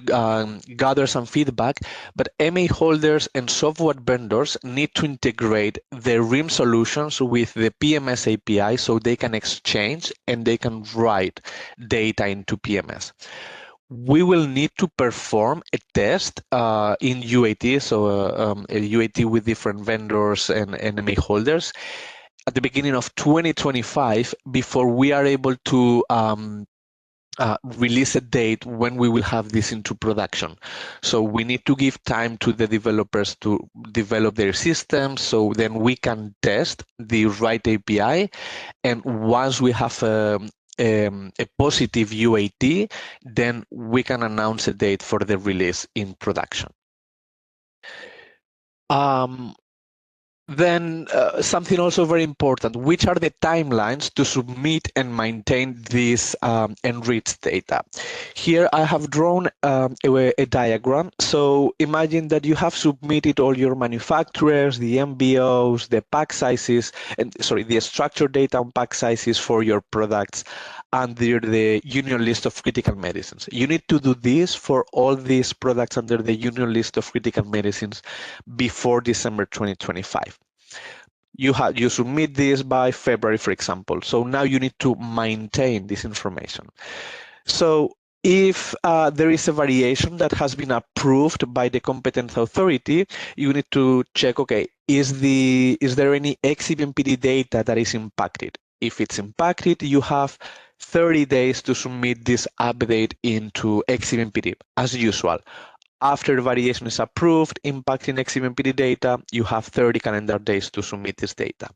gather some feedback, but MA holders and software vendors need to integrate their RIM solutions with the PMS API so they can exchange and they can write data into PMS. We will need to perform a test in UAT, so a UAT with different vendors and MA holders at the beginning of 2025 before we are able to release a date when we will have this into production. So we need to give time to the developers to develop their systems so then we can test the right API. And once we have a positive UAT, then we can announce a date for the release in production. Then something also very important, which are the timelines to submit and maintain this enriched data? Here I have drawn a diagram. So imagine that you have submitted all your manufacturers, the MBOs, the pack sizes, and sorry, the structured data on pack sizes for your products under the union list of critical medicines. You need to do this for all these products under the union list of critical medicines before December 2025. You submit this by February, for example. So now you need to maintain this information. So if there is a variation that has been approved by the competent authority, you need to check, okay, is there any XBMPD data that is impacted? If it's impacted, you have 30 days to submit this update into XBMPD as usual. After the variation is approved, impacting XBMPD data, you have 30 calendar days to submit this data.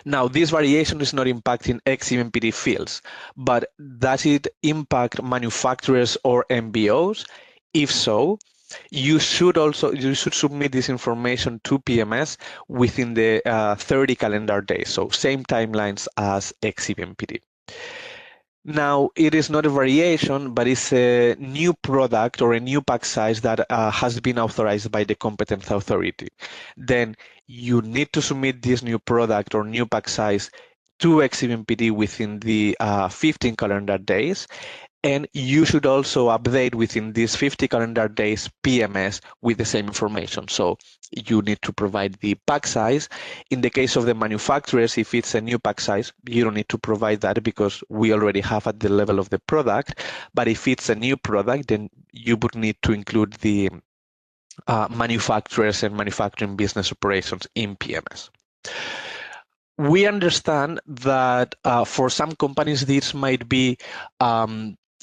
Now, this variation is not impacting XBMPD fields, but does it impact manufacturers or MBOs? If so, you should submit this information to PMS within the 30 calendar days, so same timelines as XBMPD. Now, it is not a variation, but it's a new product or a new pack size that has been authorized by the competent authority. Then you need to submit this new product or new pack size to XBMPD within the 15 calendar days. And you should also update within these 50 calendar days PMS with the same information. So you need to provide the pack size. In the case of the manufacturers, if it's a new pack size, you don't need to provide that because we already have at the level of the product. But if it's a new product, then you would need to include the manufacturers and manufacturing business operations in PMS. We understand that for some companies, this might be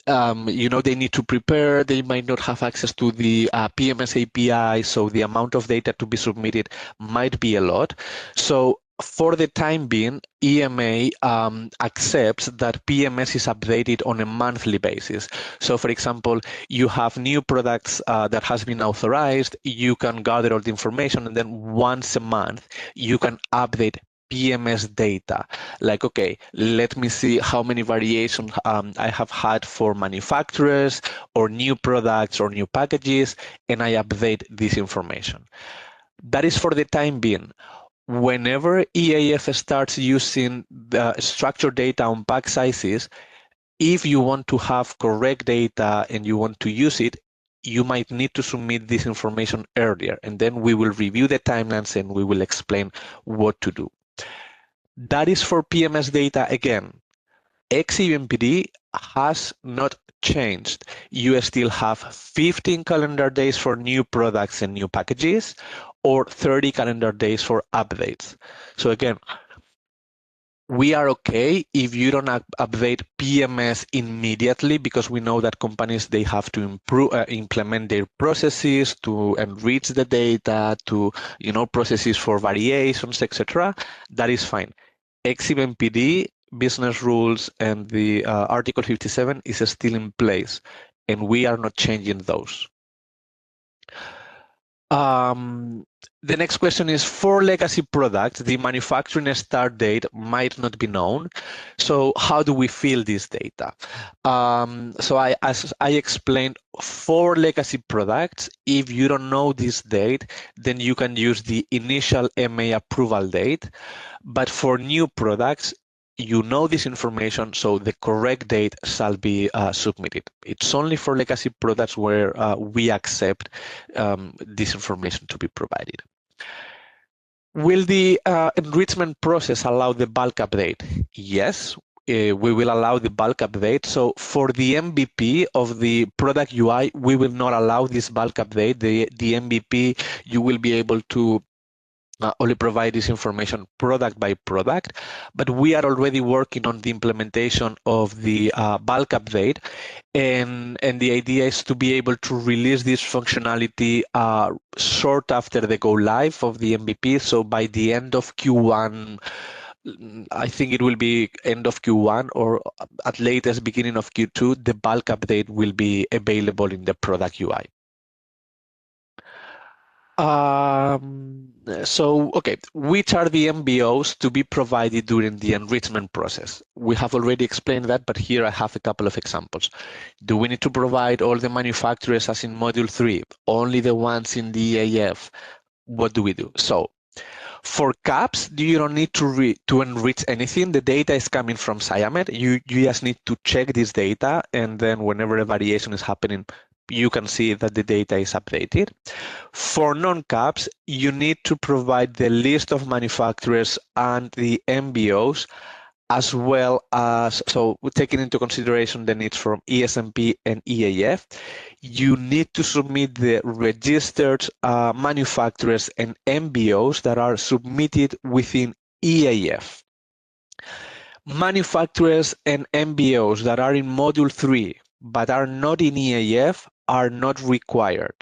they need to prepare. They might not have access to the PMS API, so the amount of data to be submitted might be a lot. So for the time being, EMA accepts that PMS is updated on a monthly basis. So for example, you have new products that has been authorized, you can gather all the information, and then once a month, you can update PMS data. Like, okay, let me see how many variations I have had for manufacturers or new products or new packages, and I update this information. That is for the time being. Whenever EAF starts using the structured data on pack sizes, if you want to have correct data and you want to use it, you might need to submit this information earlier, and then we will review the timelines and we will explain what to do. That is for PMS data again. XEMPD has not changed. You still have 15 calendar days for new products and new packages, or 30 calendar days for updates. So again, we are okay if you don't update PMS immediately, because we know that companies, they have to improve, implement their processes to enrich the data, to processes for variations, etc. That is fine. XMPD, business rules, and the Article 57 is still in place, and we are not changing those. The next question is, for legacy products, the manufacturing start date might not be known. So how do we fill this data? So as I explained, for legacy products, if you don't know this date, then you can use the initial MA approval date. But for new products, you know this information, so the correct date shall be submitted. It's only for legacy products where we accept this information to be provided. Will the enrichment process allow the bulk update? Yes, we will allow the bulk update. So for the MVP of the product UI, we will not allow this bulk update. The MVP, you will be able to only provide this information product by product, but we are already working on the implementation of the bulk update, and the idea is to be able to release this functionality short after the go live of the MVP. So by the end of Q1, I think it will be end of Q1 or at latest beginning of Q2, the bulk update will be available in the product UI. Okay, which are the MBOs to be provided during the enrichment process? We have already explained that, but here I have a couple of examples. Do we need to provide all the manufacturers as in Module 3, only the ones in the EAF? What do we do? So for CAPS, you don't need to enrich anything. The data is coming from SciAmed. You just need to check this data, and then whenever a variation is happening, you can see that the data is updated. For non-CAPS, you need to provide the list of manufacturers and the MBOs, as well as, so taking into consideration the needs from ESMP and EAF, you need to submit the registered manufacturers and MBOs that are submitted within EAF. Manufacturers and MBOs that are in Module 3 but are not in EAF are not required.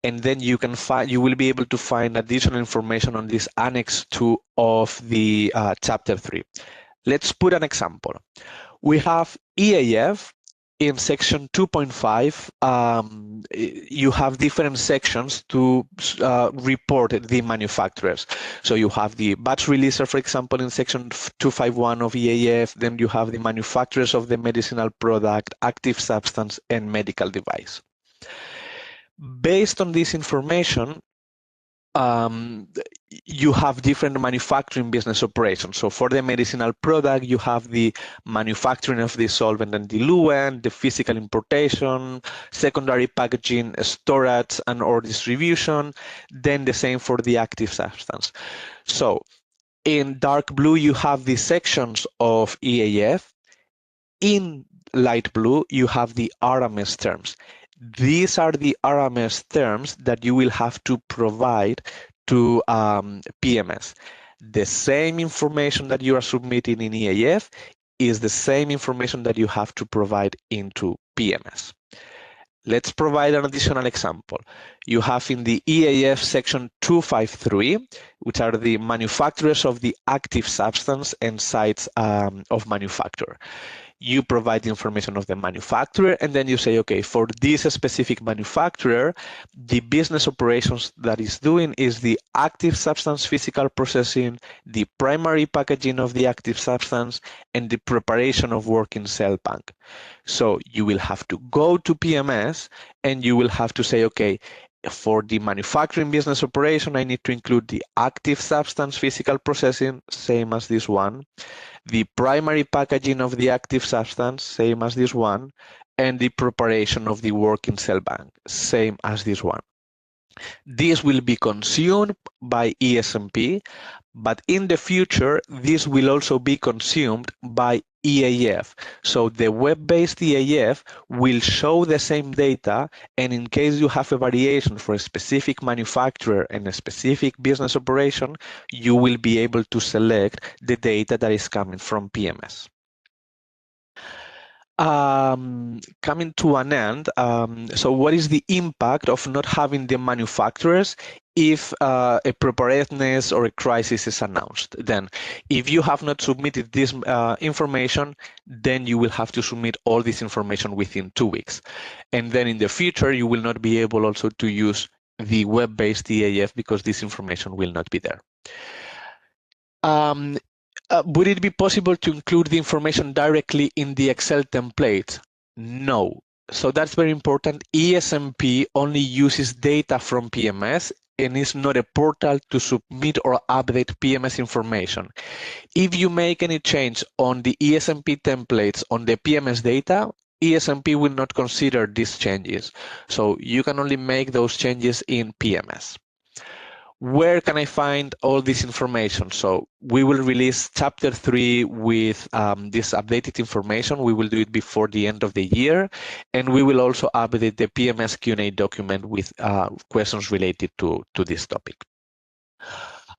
And then you will be able to find additional information on this Annex 2 of the Chapter 3. Let's put an example. We have EAF. In section 2.5, you have different sections to report the manufacturers. So you have the batch releaser, for example, in section 251 of EAF. Then you have the manufacturers of the medicinal product, active substance, and medical device. Based on this information, you have different manufacturing business operations. So for the medicinal product, you have the manufacturing of the solvent and diluent, the physical importation, secondary packaging, storage, and or distribution. Then the same for the active substance. So in dark blue, you have the sections of EAF. In light blue, you have the RMS terms. These are the RMS terms that you will have to provide to PMS. The same information that you are submitting in EAF is the same information that you have to provide into PMS. Let's provide an additional example. You have in the EAF section 253, which are the manufacturers of the active substance and sites of manufacture. You provide the information of the manufacturer, and then you say, okay, for this specific manufacturer, the business operations that is doing is the active substance physical processing, the primary packaging of the active substance, and the preparation of working cell bank. So you will have to go to PMS and you will have to say, okay, for the manufacturing business operation, I need to include the active substance physical processing, same as this one, the primary packaging of the active substance, same as this one, and the preparation of the working cell bank, same as this one. This will be consumed by ESMP, but in the future, this will also be consumed by EAF. So the web-based EAF will show the same data, and in case you have a variation for a specific manufacturer and a specific business operation, you will be able to select the data that is coming from PMS. Coming to an end, so what is the impact of not having the manufacturers if a preparedness or a crisis is announced? Then, if you have not submitted this information, then you will have to submit all this information within 2 weeks. And then in the future, you will not be able also to use the web-based EAF because this information will not be there. Would it be possible to include the information directly in the Excel template? No. So that's very important. ESMP only uses data from PMS and is not a portal to submit or update PMS information. If you make any change on the ESMP templates on the PMS data, ESMP will not consider these changes. So you can only make those changes in PMS. Where can I find all this information? So we will release chapter 3 with this updated information. We will do it before the end of the year, and we will also update the PMS Q&A document with questions related to this topic.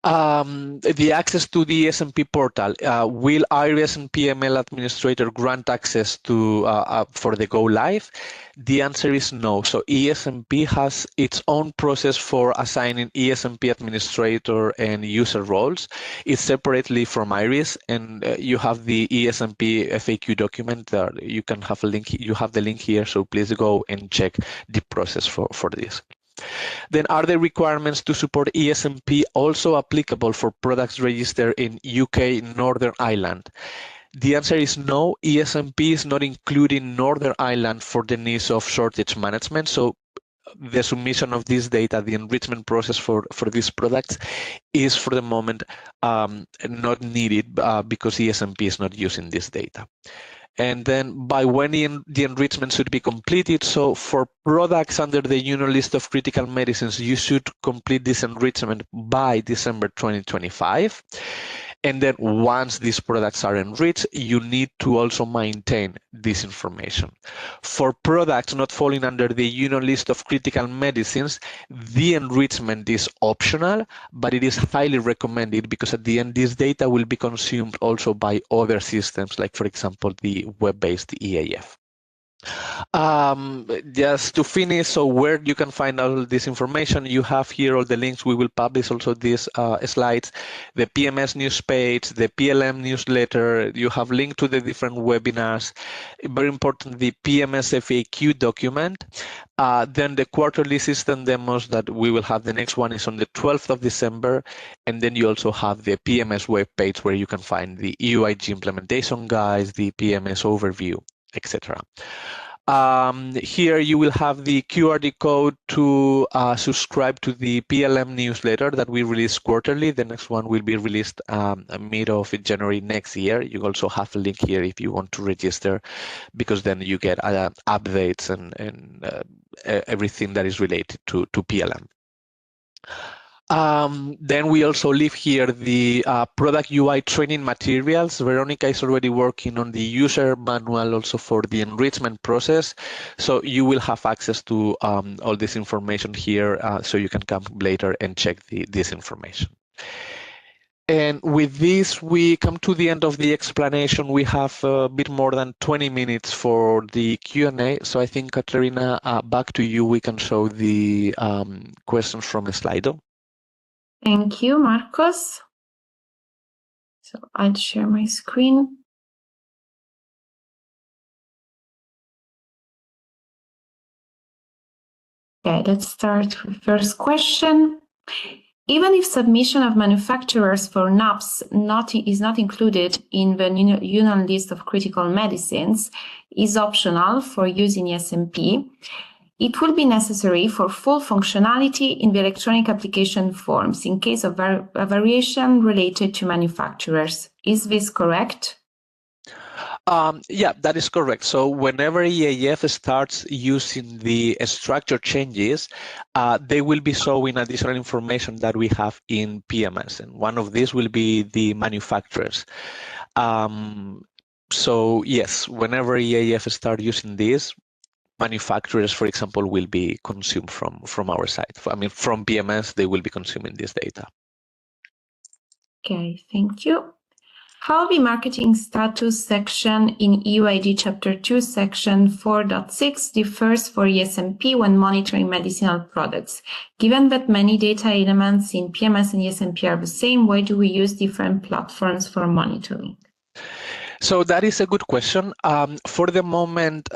The access to the ESMP portal. Will Iris and PML administrator grant access to for the go live? The answer is no. So ESMP has its own process for assigning ESMP administrator and user roles. It's separately from Iris, and you have the ESMP FAQ document. You can have a link. You have the link here, so please go and check the process for this. Then are the requirements to support ESMP also applicable for products registered in UK Northern Ireland? The answer is no. ESMP is not including Northern Ireland for the needs of shortage management. So the submission of this data, the enrichment process for these products is for the moment not needed because ESMP is not using this data. And then by when the enrichment should be completed. So for products under the Union list of critical medicines, you should complete this enrichment by December 2025. And then once these products are enriched, you need to also maintain this information. For products not falling under the Union list of critical medicines, the enrichment is optional, but it is highly recommended because at the end, this data will be consumed also by other systems, like for example, the web-based EAF. Just to finish, so where you can find all this information, you have here all the links. We will publish also these slides, the PMS news page, the PLM newsletter. You have link to the different webinars. Very important, the PMS FAQ document. Then the quarterly system demos that we will have. The next one is on the 12th of December. And then you also have the PMS web page where you can find the UIG implementation guides, the PMS overview, etc. Here you will have the QR code to subscribe to the PLM newsletter that we release quarterly. The next one will be released mid of January next year. You also have a link here if you want to register, because then you get updates and everything that is related to PLM. Then we also leave here the product UI training materials. Veronica is already working on the user manual also for the enrichment process. So you will have access to all this information here, so you can come later and check this information. And with this, we come to the end of the explanation. We have a bit more than 20 minutes for the Q&A. So I think, Katerina, back to you. We can show the questions from Slido. Thank you, Marcos. So I'll share my screen. Okay, let's start with first question. Even if submission of manufacturers for NAPs is not included in the Union list of critical medicines, is optional for use in ESMP, it will be necessary for full functionality in the electronic application forms in case of a variation related to manufacturers. Is this correct? Yeah, that is correct. So whenever EAF starts using the structure changes, they will be showing additional information that we have in PMS. And one of these will be the manufacturers. So yes, whenever EAF start using this, manufacturers, for example, will be consumed from our side. I mean, from PMS, they will be consuming this data. Okay, thank you. How the marketing status section in EUID Chapter 2, Section 4.6 differs for ESMP when monitoring medicinal products? Given that many data elements in PMS and ESMP are the same, why do we use different platforms for monitoring? So that is a good question. For the moment,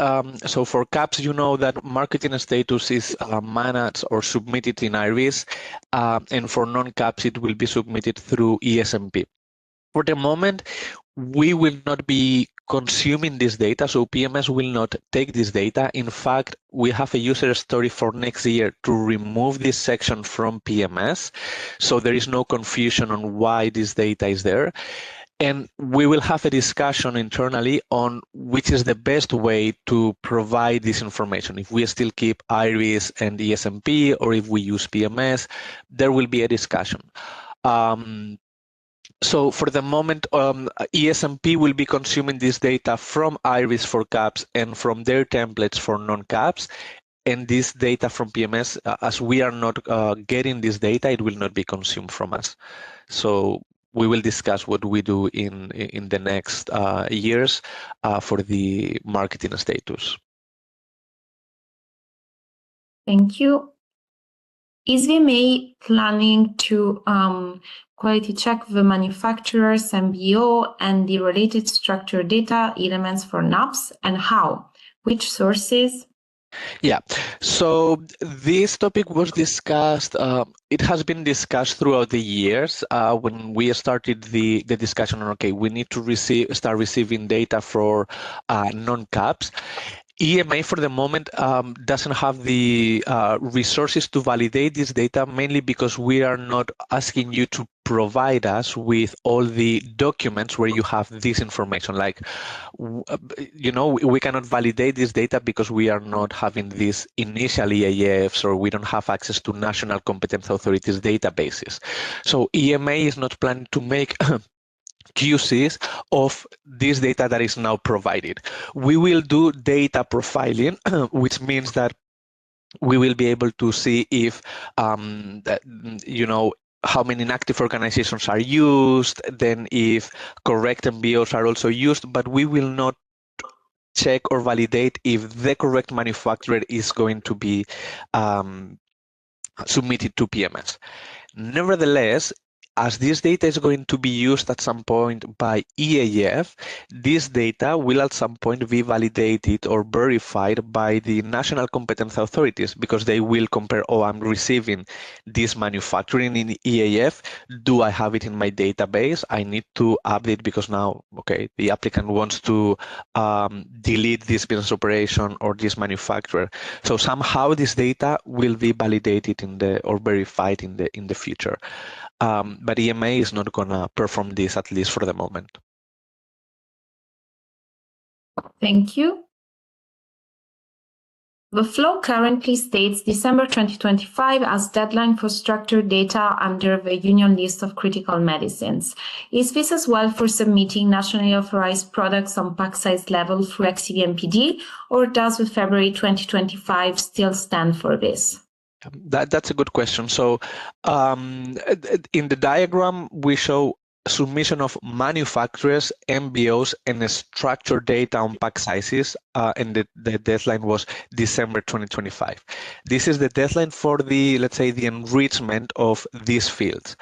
so for CAPS, you know that marketing status is managed or submitted in IRIS, and for non-CAPS, it will be submitted through ESMP. For the moment, we will not be consuming this data, so PMS will not take this data. In fact, we have a user story for next year to remove this section from PMS, so there is no confusion on why this data is there. And we will have a discussion internally on which is the best way to provide this information. If we still keep IRIS and ESMP, or if we use PMS, there will be a discussion. So for the moment, ESMP will be consuming this data from IRIS for CAPS and from their templates for non-CAPS. And this data from PMS, as we are not getting this data, it will not be consumed from us. So we will discuss what we do in the next years for the marketing status. Thank you. Is VMA planning to quality check the manufacturer's MBO and the related structure data elements for NAPs, and how? Which sources? Yeah, so this topic was discussed, it has been discussed throughout the years when we started the discussion on, okay, we need to start receiving data for non-CAPS. EMA for the moment doesn't have the resources to validate this data, mainly because we are not asking you to provide us with all the documents where you have this information. Like, you know, we cannot validate this data because we are not having these initial EAFs, or we don't have access to national competence authorities databases. So EMA is not planning to make QCs of this data that is now provided. We will do data profiling, which means that we will be able to see if, you know, how many inactive organizations are used, then if correct MBOs are also used, but we will not check or validate if the correct manufacturer is going to be submitted to PMS. Nevertheless, as this data is going to be used at some point by EAF, this data will at some point be validated or verified by the national competence authorities, because they will compare, oh, I'm receiving this manufacturing in EAF. Do I have it in my database? I need to update because now, okay, the applicant wants to delete this business operation or this manufacturer. So somehow this data will be validated or verified in the future. But EMA is not going to perform this, at least for the moment. Thank you. The flow currently states December 2025 as deadline for structured data under the Union list of critical medicines. Is this as well for submitting nationally authorized products on pack size level through XCVMPD, or does the February 2025 still stand for this? That's a good question. So in the diagram, we show submission of manufacturers, MBOs, and structured data on pack sizes, and the deadline was December 2025. This is the deadline for the, let's say, the enrichment of these fields.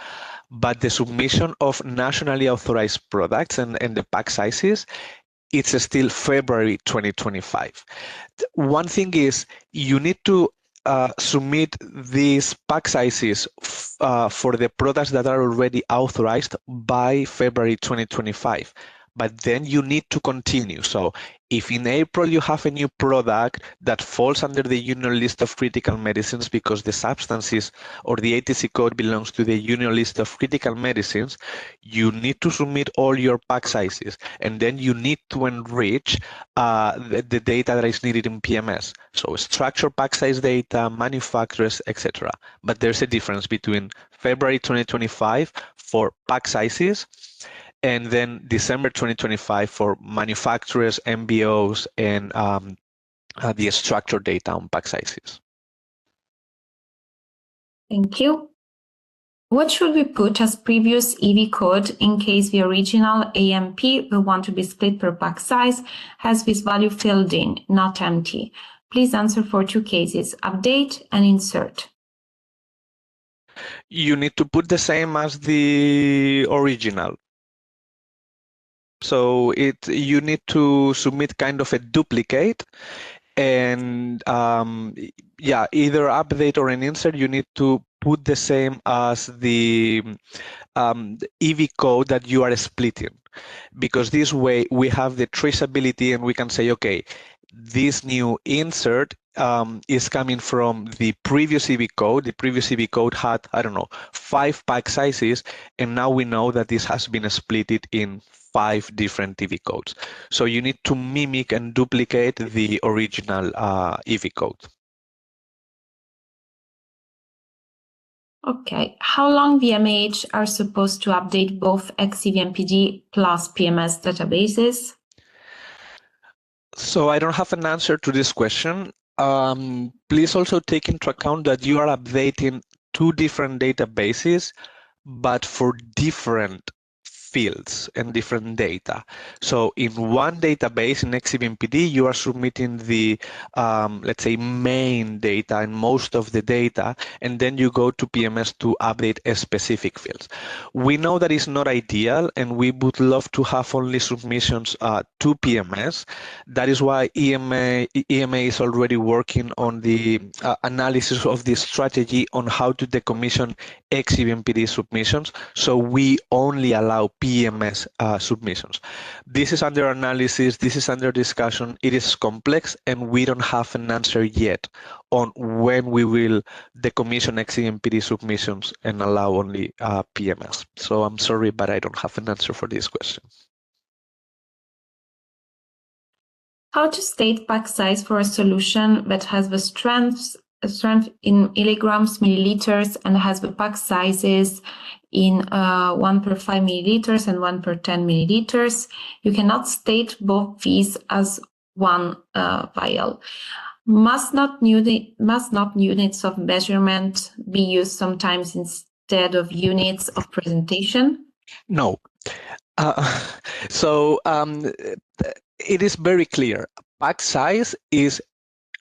But the submission of nationally authorized products and the pack sizes, it's still February 2025. One thing is you need to submit these pack sizes for the products that are already authorized by February 2025. But then you need to continue. So if in April you have a new product that falls under the union list of critical medicines because the substances or the ATC code belongs to the union list of critical medicines, you need to submit all your pack sizes, and then you need to enrich the data that is needed in PMS. So structure pack size data, manufacturers, etc. But there's a difference between February 2025 for pack sizes and then December 2025 for manufacturers, MBOs, and the structured data on pack sizes. Thank you. What should we put as previous EV code in case the original AMP will want to be split per pack size has this value filled in, not empty? Please answer for two cases, update and insert. You need to put the same as the original. So you need to submit kind of a duplicate, and yeah, either update or an insert. You need to put the same as the EV code that you are splitting, because this way we have the traceability and we can say, okay, this new insert is coming from the previous EV code. The previous EV code had, I don't know, 5 pack sizes, and now we know that this has been splitted in 5 different EV codes. So you need to mimic and duplicate the original EV code. Okay, how long VMH are supposed to update both XCVMPD plus PMS databases? So I don't have an answer to this question. Please also take into account that you are updating 2 different databases, but for different fields and different data. So in one database in XCVMPD, you are submitting the, let's say, main data and most of the data, and then you go to PMS to update specific fields. We know that is not ideal, and we would love to have only submissions to PMS. That is why EMA is already working on the analysis of the strategy on how to decommission XCVMPD submissions, so we only allow PMS submissions. This is under analysis, this is under discussion, it is complex, and we don't have an answer yet on when we will decommission XCVMPD submissions and allow only PMS. So I'm sorry, but I don't have an answer for this question. How to state pack size for a solution that has the strength in milligrams, milliliters, and has the pack sizes in 1 per 5 milliliters and 1 per 10 milliliters. You cannot state both these as one vial. Must not units of measurement be used sometimes instead of units of presentation? No. So it is very clear. Pack size is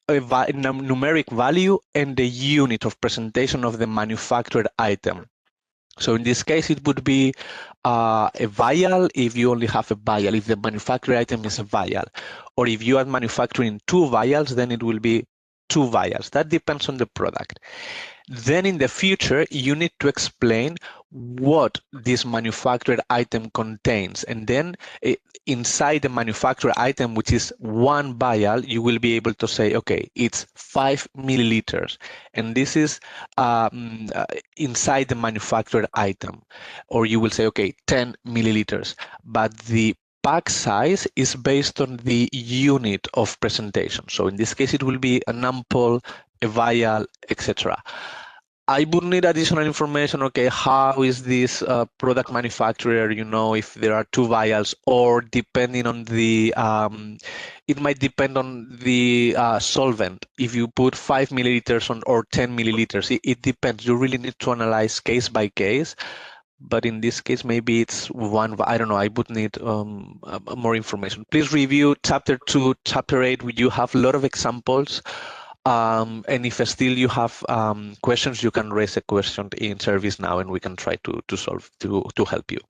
a numeric value and the unit of presentation of the manufactured item. So in this case, it would be a vial if you only have a vial, if the manufactured item is a vial. Or if you are manufacturing 2 vials, then it will be 2 vials. That depends on the product. Then in the future, you need to explain what this manufactured item contains. And then inside the manufactured item, which is 1 vial, you will be able to say, okay, it's 5 milliliters. And this is inside the manufactured item. Or you will say, okay, 10 milliliters. But the pack size is based on the unit of presentation. So in this case, it will be an ampoule, a vial, etc. I would need additional information. Okay, how is this product manufacturer, if there are two vials, or depending on it might depend on the solvent. If you put 5 milliliters or 10 milliliters, it depends. You really need to analyze case by case. But in this case, maybe it's one. I don't know. I would need more information. Please review Chapter 2, Chapter 8. You have a lot of examples. And if still you have questions, you can raise a question in service now, and we can try to solve to help you.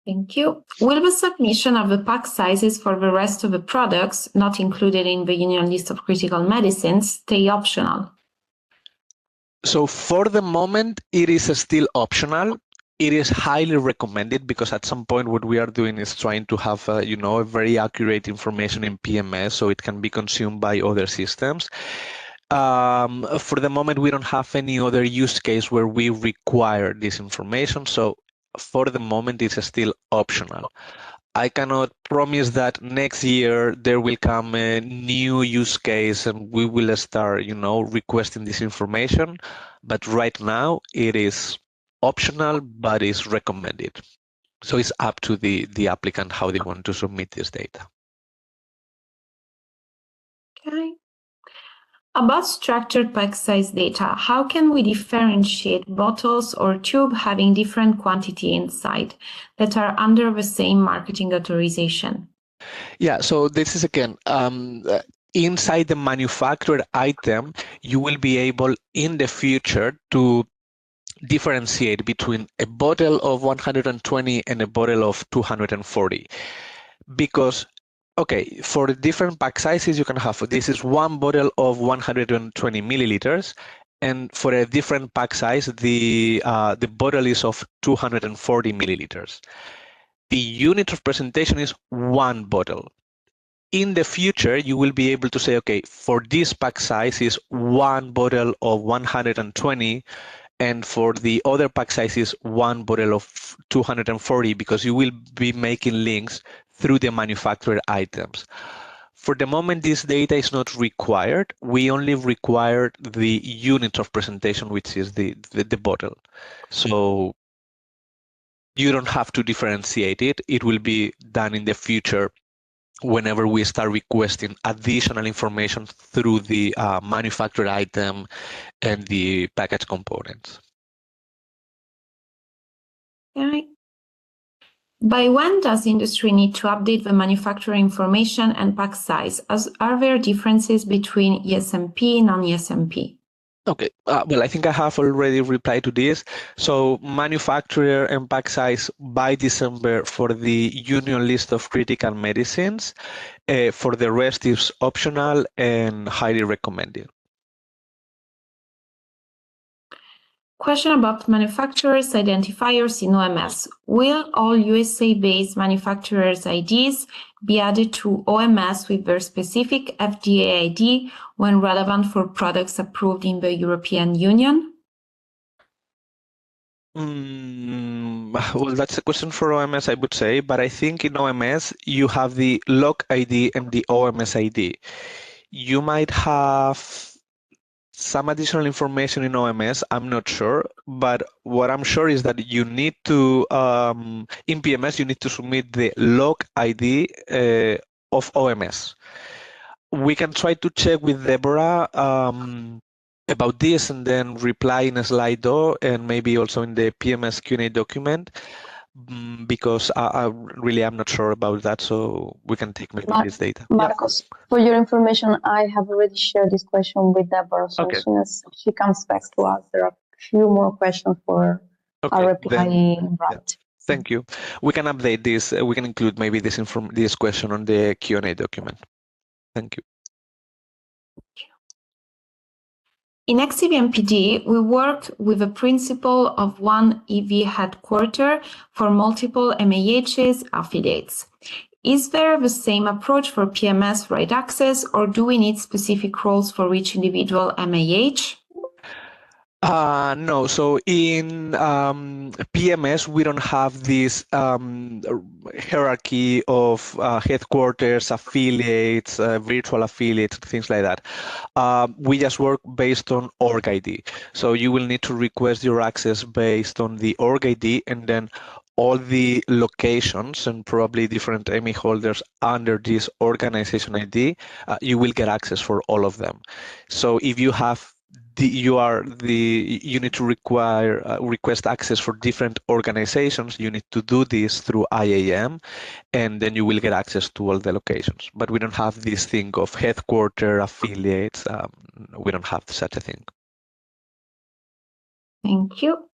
Thank you. Will the submission of the pack sizes for the rest of the products not included in the Union list of critical medicines stay optional? So for the moment, it is still optional. It is highly recommended because at some point what we are doing is trying to have a very accurate information in PMS so it can be consumed by other systems. For the moment, we don't have any other use case where we require this information. So for the moment, it's still optional. I cannot promise that next year there will come a new use case and we will start, requesting this information. But right now it is optional, but is recommended. So it's up to the applicant how they want to submit this data. Okay. About structured pack size data, how can we differentiate bottles or tube having different quantity inside that are under the same marketing authorization? Yeah, so this is again, inside the manufactured item, you will be able in the future to differentiate between a bottle of 120 and a bottle of 240. Because, okay, for the different pack sizes you can have, this is one bottle of 120 milliliters, and for a different pack size, the bottle is of 240 milliliters. The unit of presentation is one bottle. In the future, you will be able to say, okay, for this pack size is one bottle of 120, and for the other pack size is one bottle of 240, because you will be making links through the manufactured items. For the moment, this data is not required. We only require the unit of presentation, which is the bottle. So you don't have to differentiate it. It will be done in the future whenever we start requesting additional information through the manufactured item and the package components. Okay. By when does industry need to update the manufacturer information and pack size? Are there differences between ESMP and non-ESMP? Okay, well, I think I have already replied to this. So manufacturer and pack size by December for the Union list of critical medicines. For the rest is optional and highly recommended. Question about manufacturers' identifiers in OMS. Will all USA-based manufacturers' IDs be added to OMS with their specific FDA ID when relevant for products approved in the European Union? Well, that's a question for OMS, I would say, but I think in OMS you have the log ID and the OMS ID. You might have some additional information in OMS, I'm not sure, but what I'm sure is that you need to, in PMS, you need to submit the log ID of OMS. We can try to check with Deborah about this and then reply in a Slido and maybe also in the PMS Q&A document, because I really am not sure about that, so we can take maybe this data. Marcos, for your information, I have already shared this question with Deborah, so as soon as she comes back to us, there are a few more questions for our reply round. Yeah. Thank you. We can update this. We can include maybe this question on the Q&A document. Thank you. In XCVMPD, we worked with the principle of one EV headquarter for multiple MAHs affiliates. Is there the same approach for PMS right access, or do we need specific roles for each individual MAH? No, so in PMS, we don't have this hierarchy of headquarters, affiliates, virtual affiliates, things like that. We just work based on org ID. So you will need to request your access based on the org ID, and then all the locations and probably different ME holders under this organization ID, you will get access for all of them. So if you have you need to request access for different organizations. You need to do this through IAM, and then you will get access to all the locations. But we don't have this thing of headquarter affiliates. We don't have such a thing. Thank you.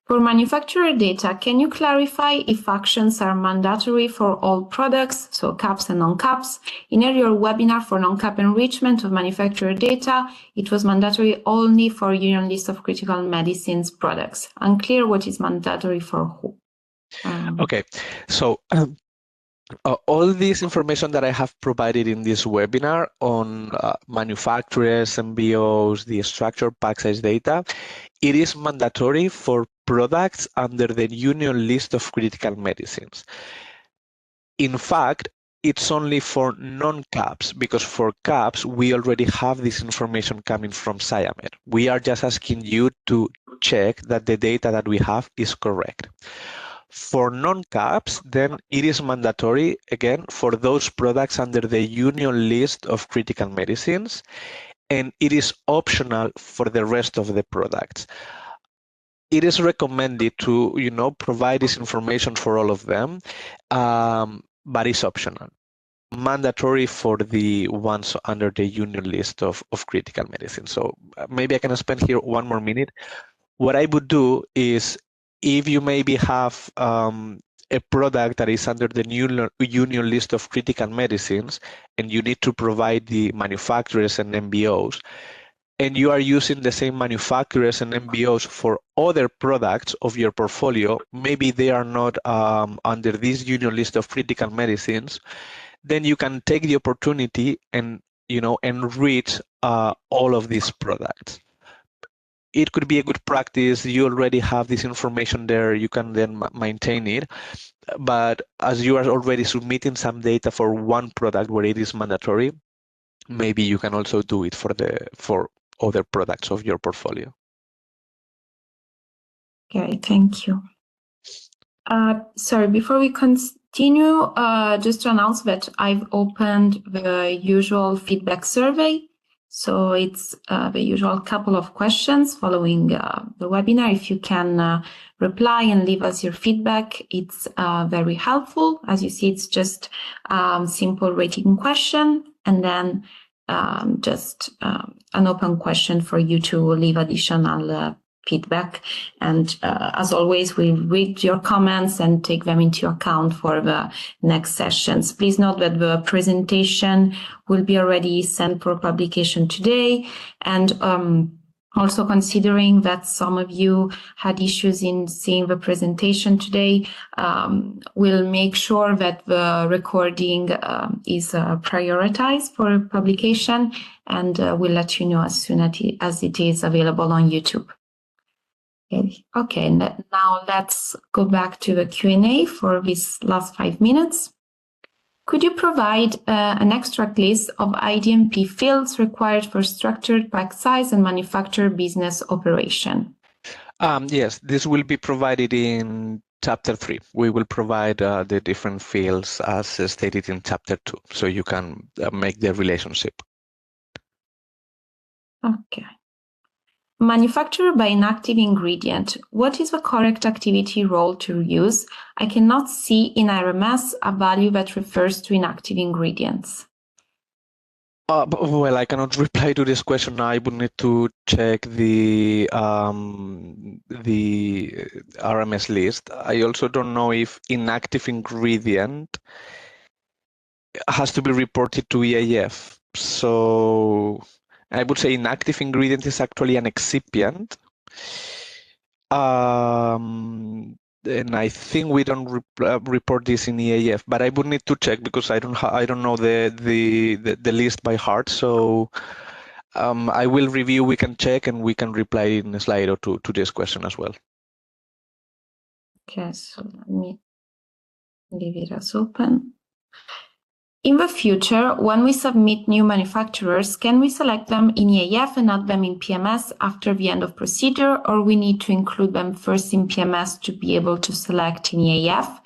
For manufacturer data, can you clarify if actions are mandatory for all products, so caps and non-caps? In your webinar for non-cap enrichment of manufacturer data, it was mandatory only for Union List of Critical Medicines products. Unclear what is mandatory for who. Okay, so all this information that I have provided in this webinar on manufacturers, MBOs, the structured pack size data, it is mandatory for products under the Union List of Critical Medicines. In fact, it's only for non-caps, because for caps, we already have this information coming from SciAmed. We are just asking you to check that the data that we have is correct. For non-caps, then it is mandatory, again, for those products under the Union List of Critical Medicines, and it is optional for the rest of the products. It is recommended to, provide this information for all of them, but it's optional. Mandatory for the ones under the Union List of Critical Medicine. So maybe I can spend here one more minute. What I would do is, if you maybe have a product that is under the Union List of Critical Medicines, and you need to provide the manufacturers and MBOs, and you are using the same manufacturers and MBOs for other products of your portfolio, maybe they are not under this Union List of Critical Medicines, then you can take the opportunity and enrich all of these products. It could be a good practice. You already have this information there. You can then maintain it. But as you are already submitting some data for one product where it is mandatory, maybe you can also do it for other products of your portfolio. Okay, thank you. Sorry, before we continue, just to announce that I've opened the usual feedback survey. So it's the usual couple of questions following the webinar. If you can reply and leave us your feedback, it's very helpful. As you see, it's just simple rating question, and then just an open question for you to leave additional feedback. And as always, we read your comments and take them into account for the next sessions. Please note that the presentation will be already sent for publication today. And also considering that some of you had issues in seeing the presentation today, we'll make sure that the recording is prioritized for publication, and we'll let you know as soon as it is available on YouTube. Okay, now let's go back to the Q&A for these last 5 minutes. Could you provide an extract list of IDMP fields required for structured pack size and manufacturer business operation? Yes, this will be provided in Chapter 3. We will provide the different fields as stated in Chapter 2, so you can make the relationship. Okay. Manufacturer by inactive ingredient. What is the correct activity role to use? I cannot see in RMS a value that refers to inactive ingredients. Well, I cannot reply to this question now. I would need to check the RMS list. I also don't know if inactive ingredient has to be reported to EAF. So I would say inactive ingredient is actually an excipient. And I think we don't report this in EAF, but I would need to check because I don't know the list by heart. So I will review, we can check, and we can reply in a slide or two to this question as well. Okay, so let me leave it as open. In the future, when we submit new manufacturers, can we select them in EAF and add them in PMS after the end of procedure, or we need to include them first in PMS to be able to select in EAF?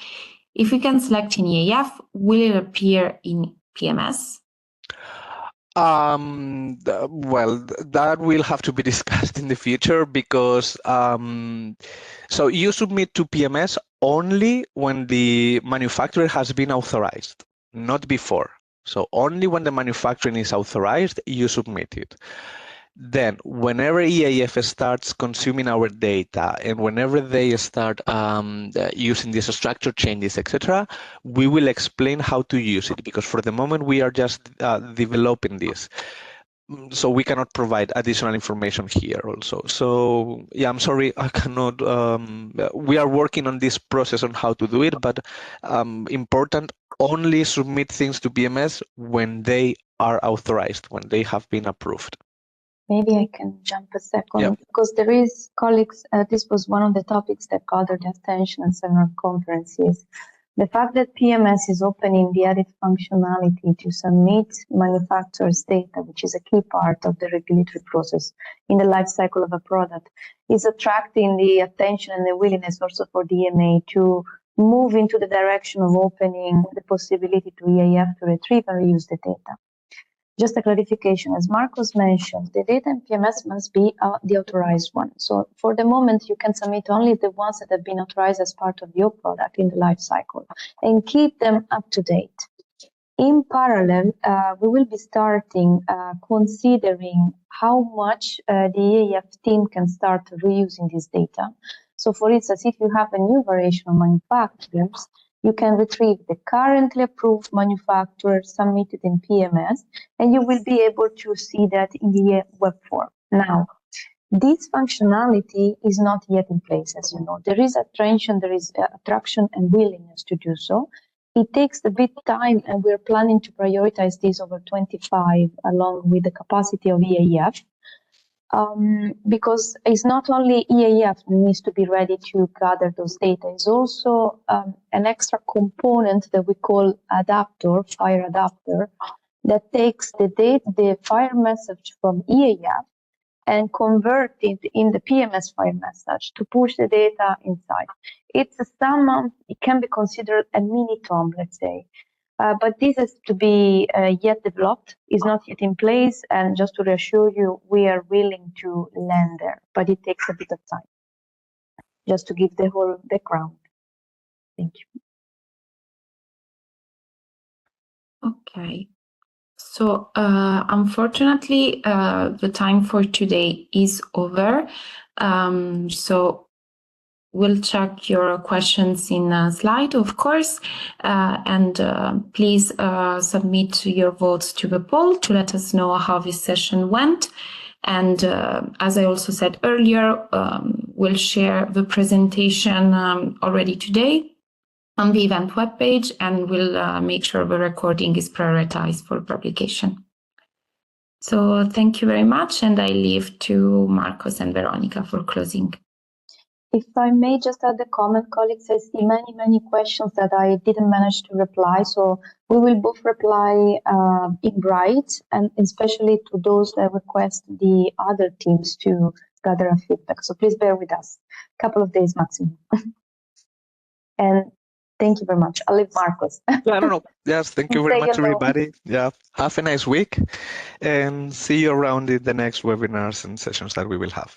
If we can select in EAF, will it appear in PMS? Well, that will have to be discussed in the future because so you submit to PMS only when the manufacturer has been authorized, not before. So only when the manufacturing is authorized, you submit it. Then, whenever EAF starts consuming our data and whenever they start using these structure changes, etc., we will explain how to use it, because for the moment we are just developing this. So we cannot provide additional information here also. So yeah, I'm sorry, I cannot, we are working on this process on how to do it, but important, only submit things to PMS when they are authorized, when they have been approved. Maybe I can jump a second, yeah. Because there is, colleagues, this was one of the topics that gathered attention at several conferences. The fact that PMS is opening the added functionality to submit manufacturer's data, which is a key part of the regulatory process in the life cycle of a product, is attracting the attention and the willingness also for the EMA to move into the direction of opening the possibility to EAF to retrieve and reuse the data. Just a clarification, as Marcos mentioned, the data in PMS must be the authorized one. So for the moment, you can submit only the ones that have been authorized as part of your product in the life cycle and keep them up to date. In parallel, we will be starting considering how much the EAF team can start reusing this data. So for instance, if you have a new variation of manufacturers, you can retrieve the currently approved manufacturer submitted in PMS, and you will be able to see that in the web form. Now, this functionality is not yet in place, as you know. There is attention, there is attraction and willingness to do so. It takes a bit time, and we're planning to prioritize this over 25 along with the capacity of EAF. Because it's not only EAF that needs to be ready to gather those data, it's also an extra component that we call adapter, fire adapter, that takes the fire message from EAF and convert it in the PMS fire message to push the data inside. It's it can be considered a mini TOM, let's say. But this is to be yet developed, is not yet in place, and just to reassure you, we are willing to land there, but it takes a bit of time. Just to give the whole background. Thank you. Okay. So unfortunately, the time for today is over. So we'll check your questions in a slide, of course, and please submit your votes to the poll to let us know how this session went. And as I also said earlier, we'll share the presentation already today on the event webpage, and we'll make sure the recording is prioritized for publication. So thank you very much, and I leave to Marcos and Veronica for closing. If I may just add a comment, colleagues, I see many questions that I didn't manage to reply. So we will both reply in write, and especially to those that request the other teams to gather a feedback. So please bear with us, a couple of days maximum. And thank you very much. I'll leave Marcos. I don't know. Yes, thank you very much, everybody. Yeah, have a nice week, and see you around in the next webinars and sessions that we will have.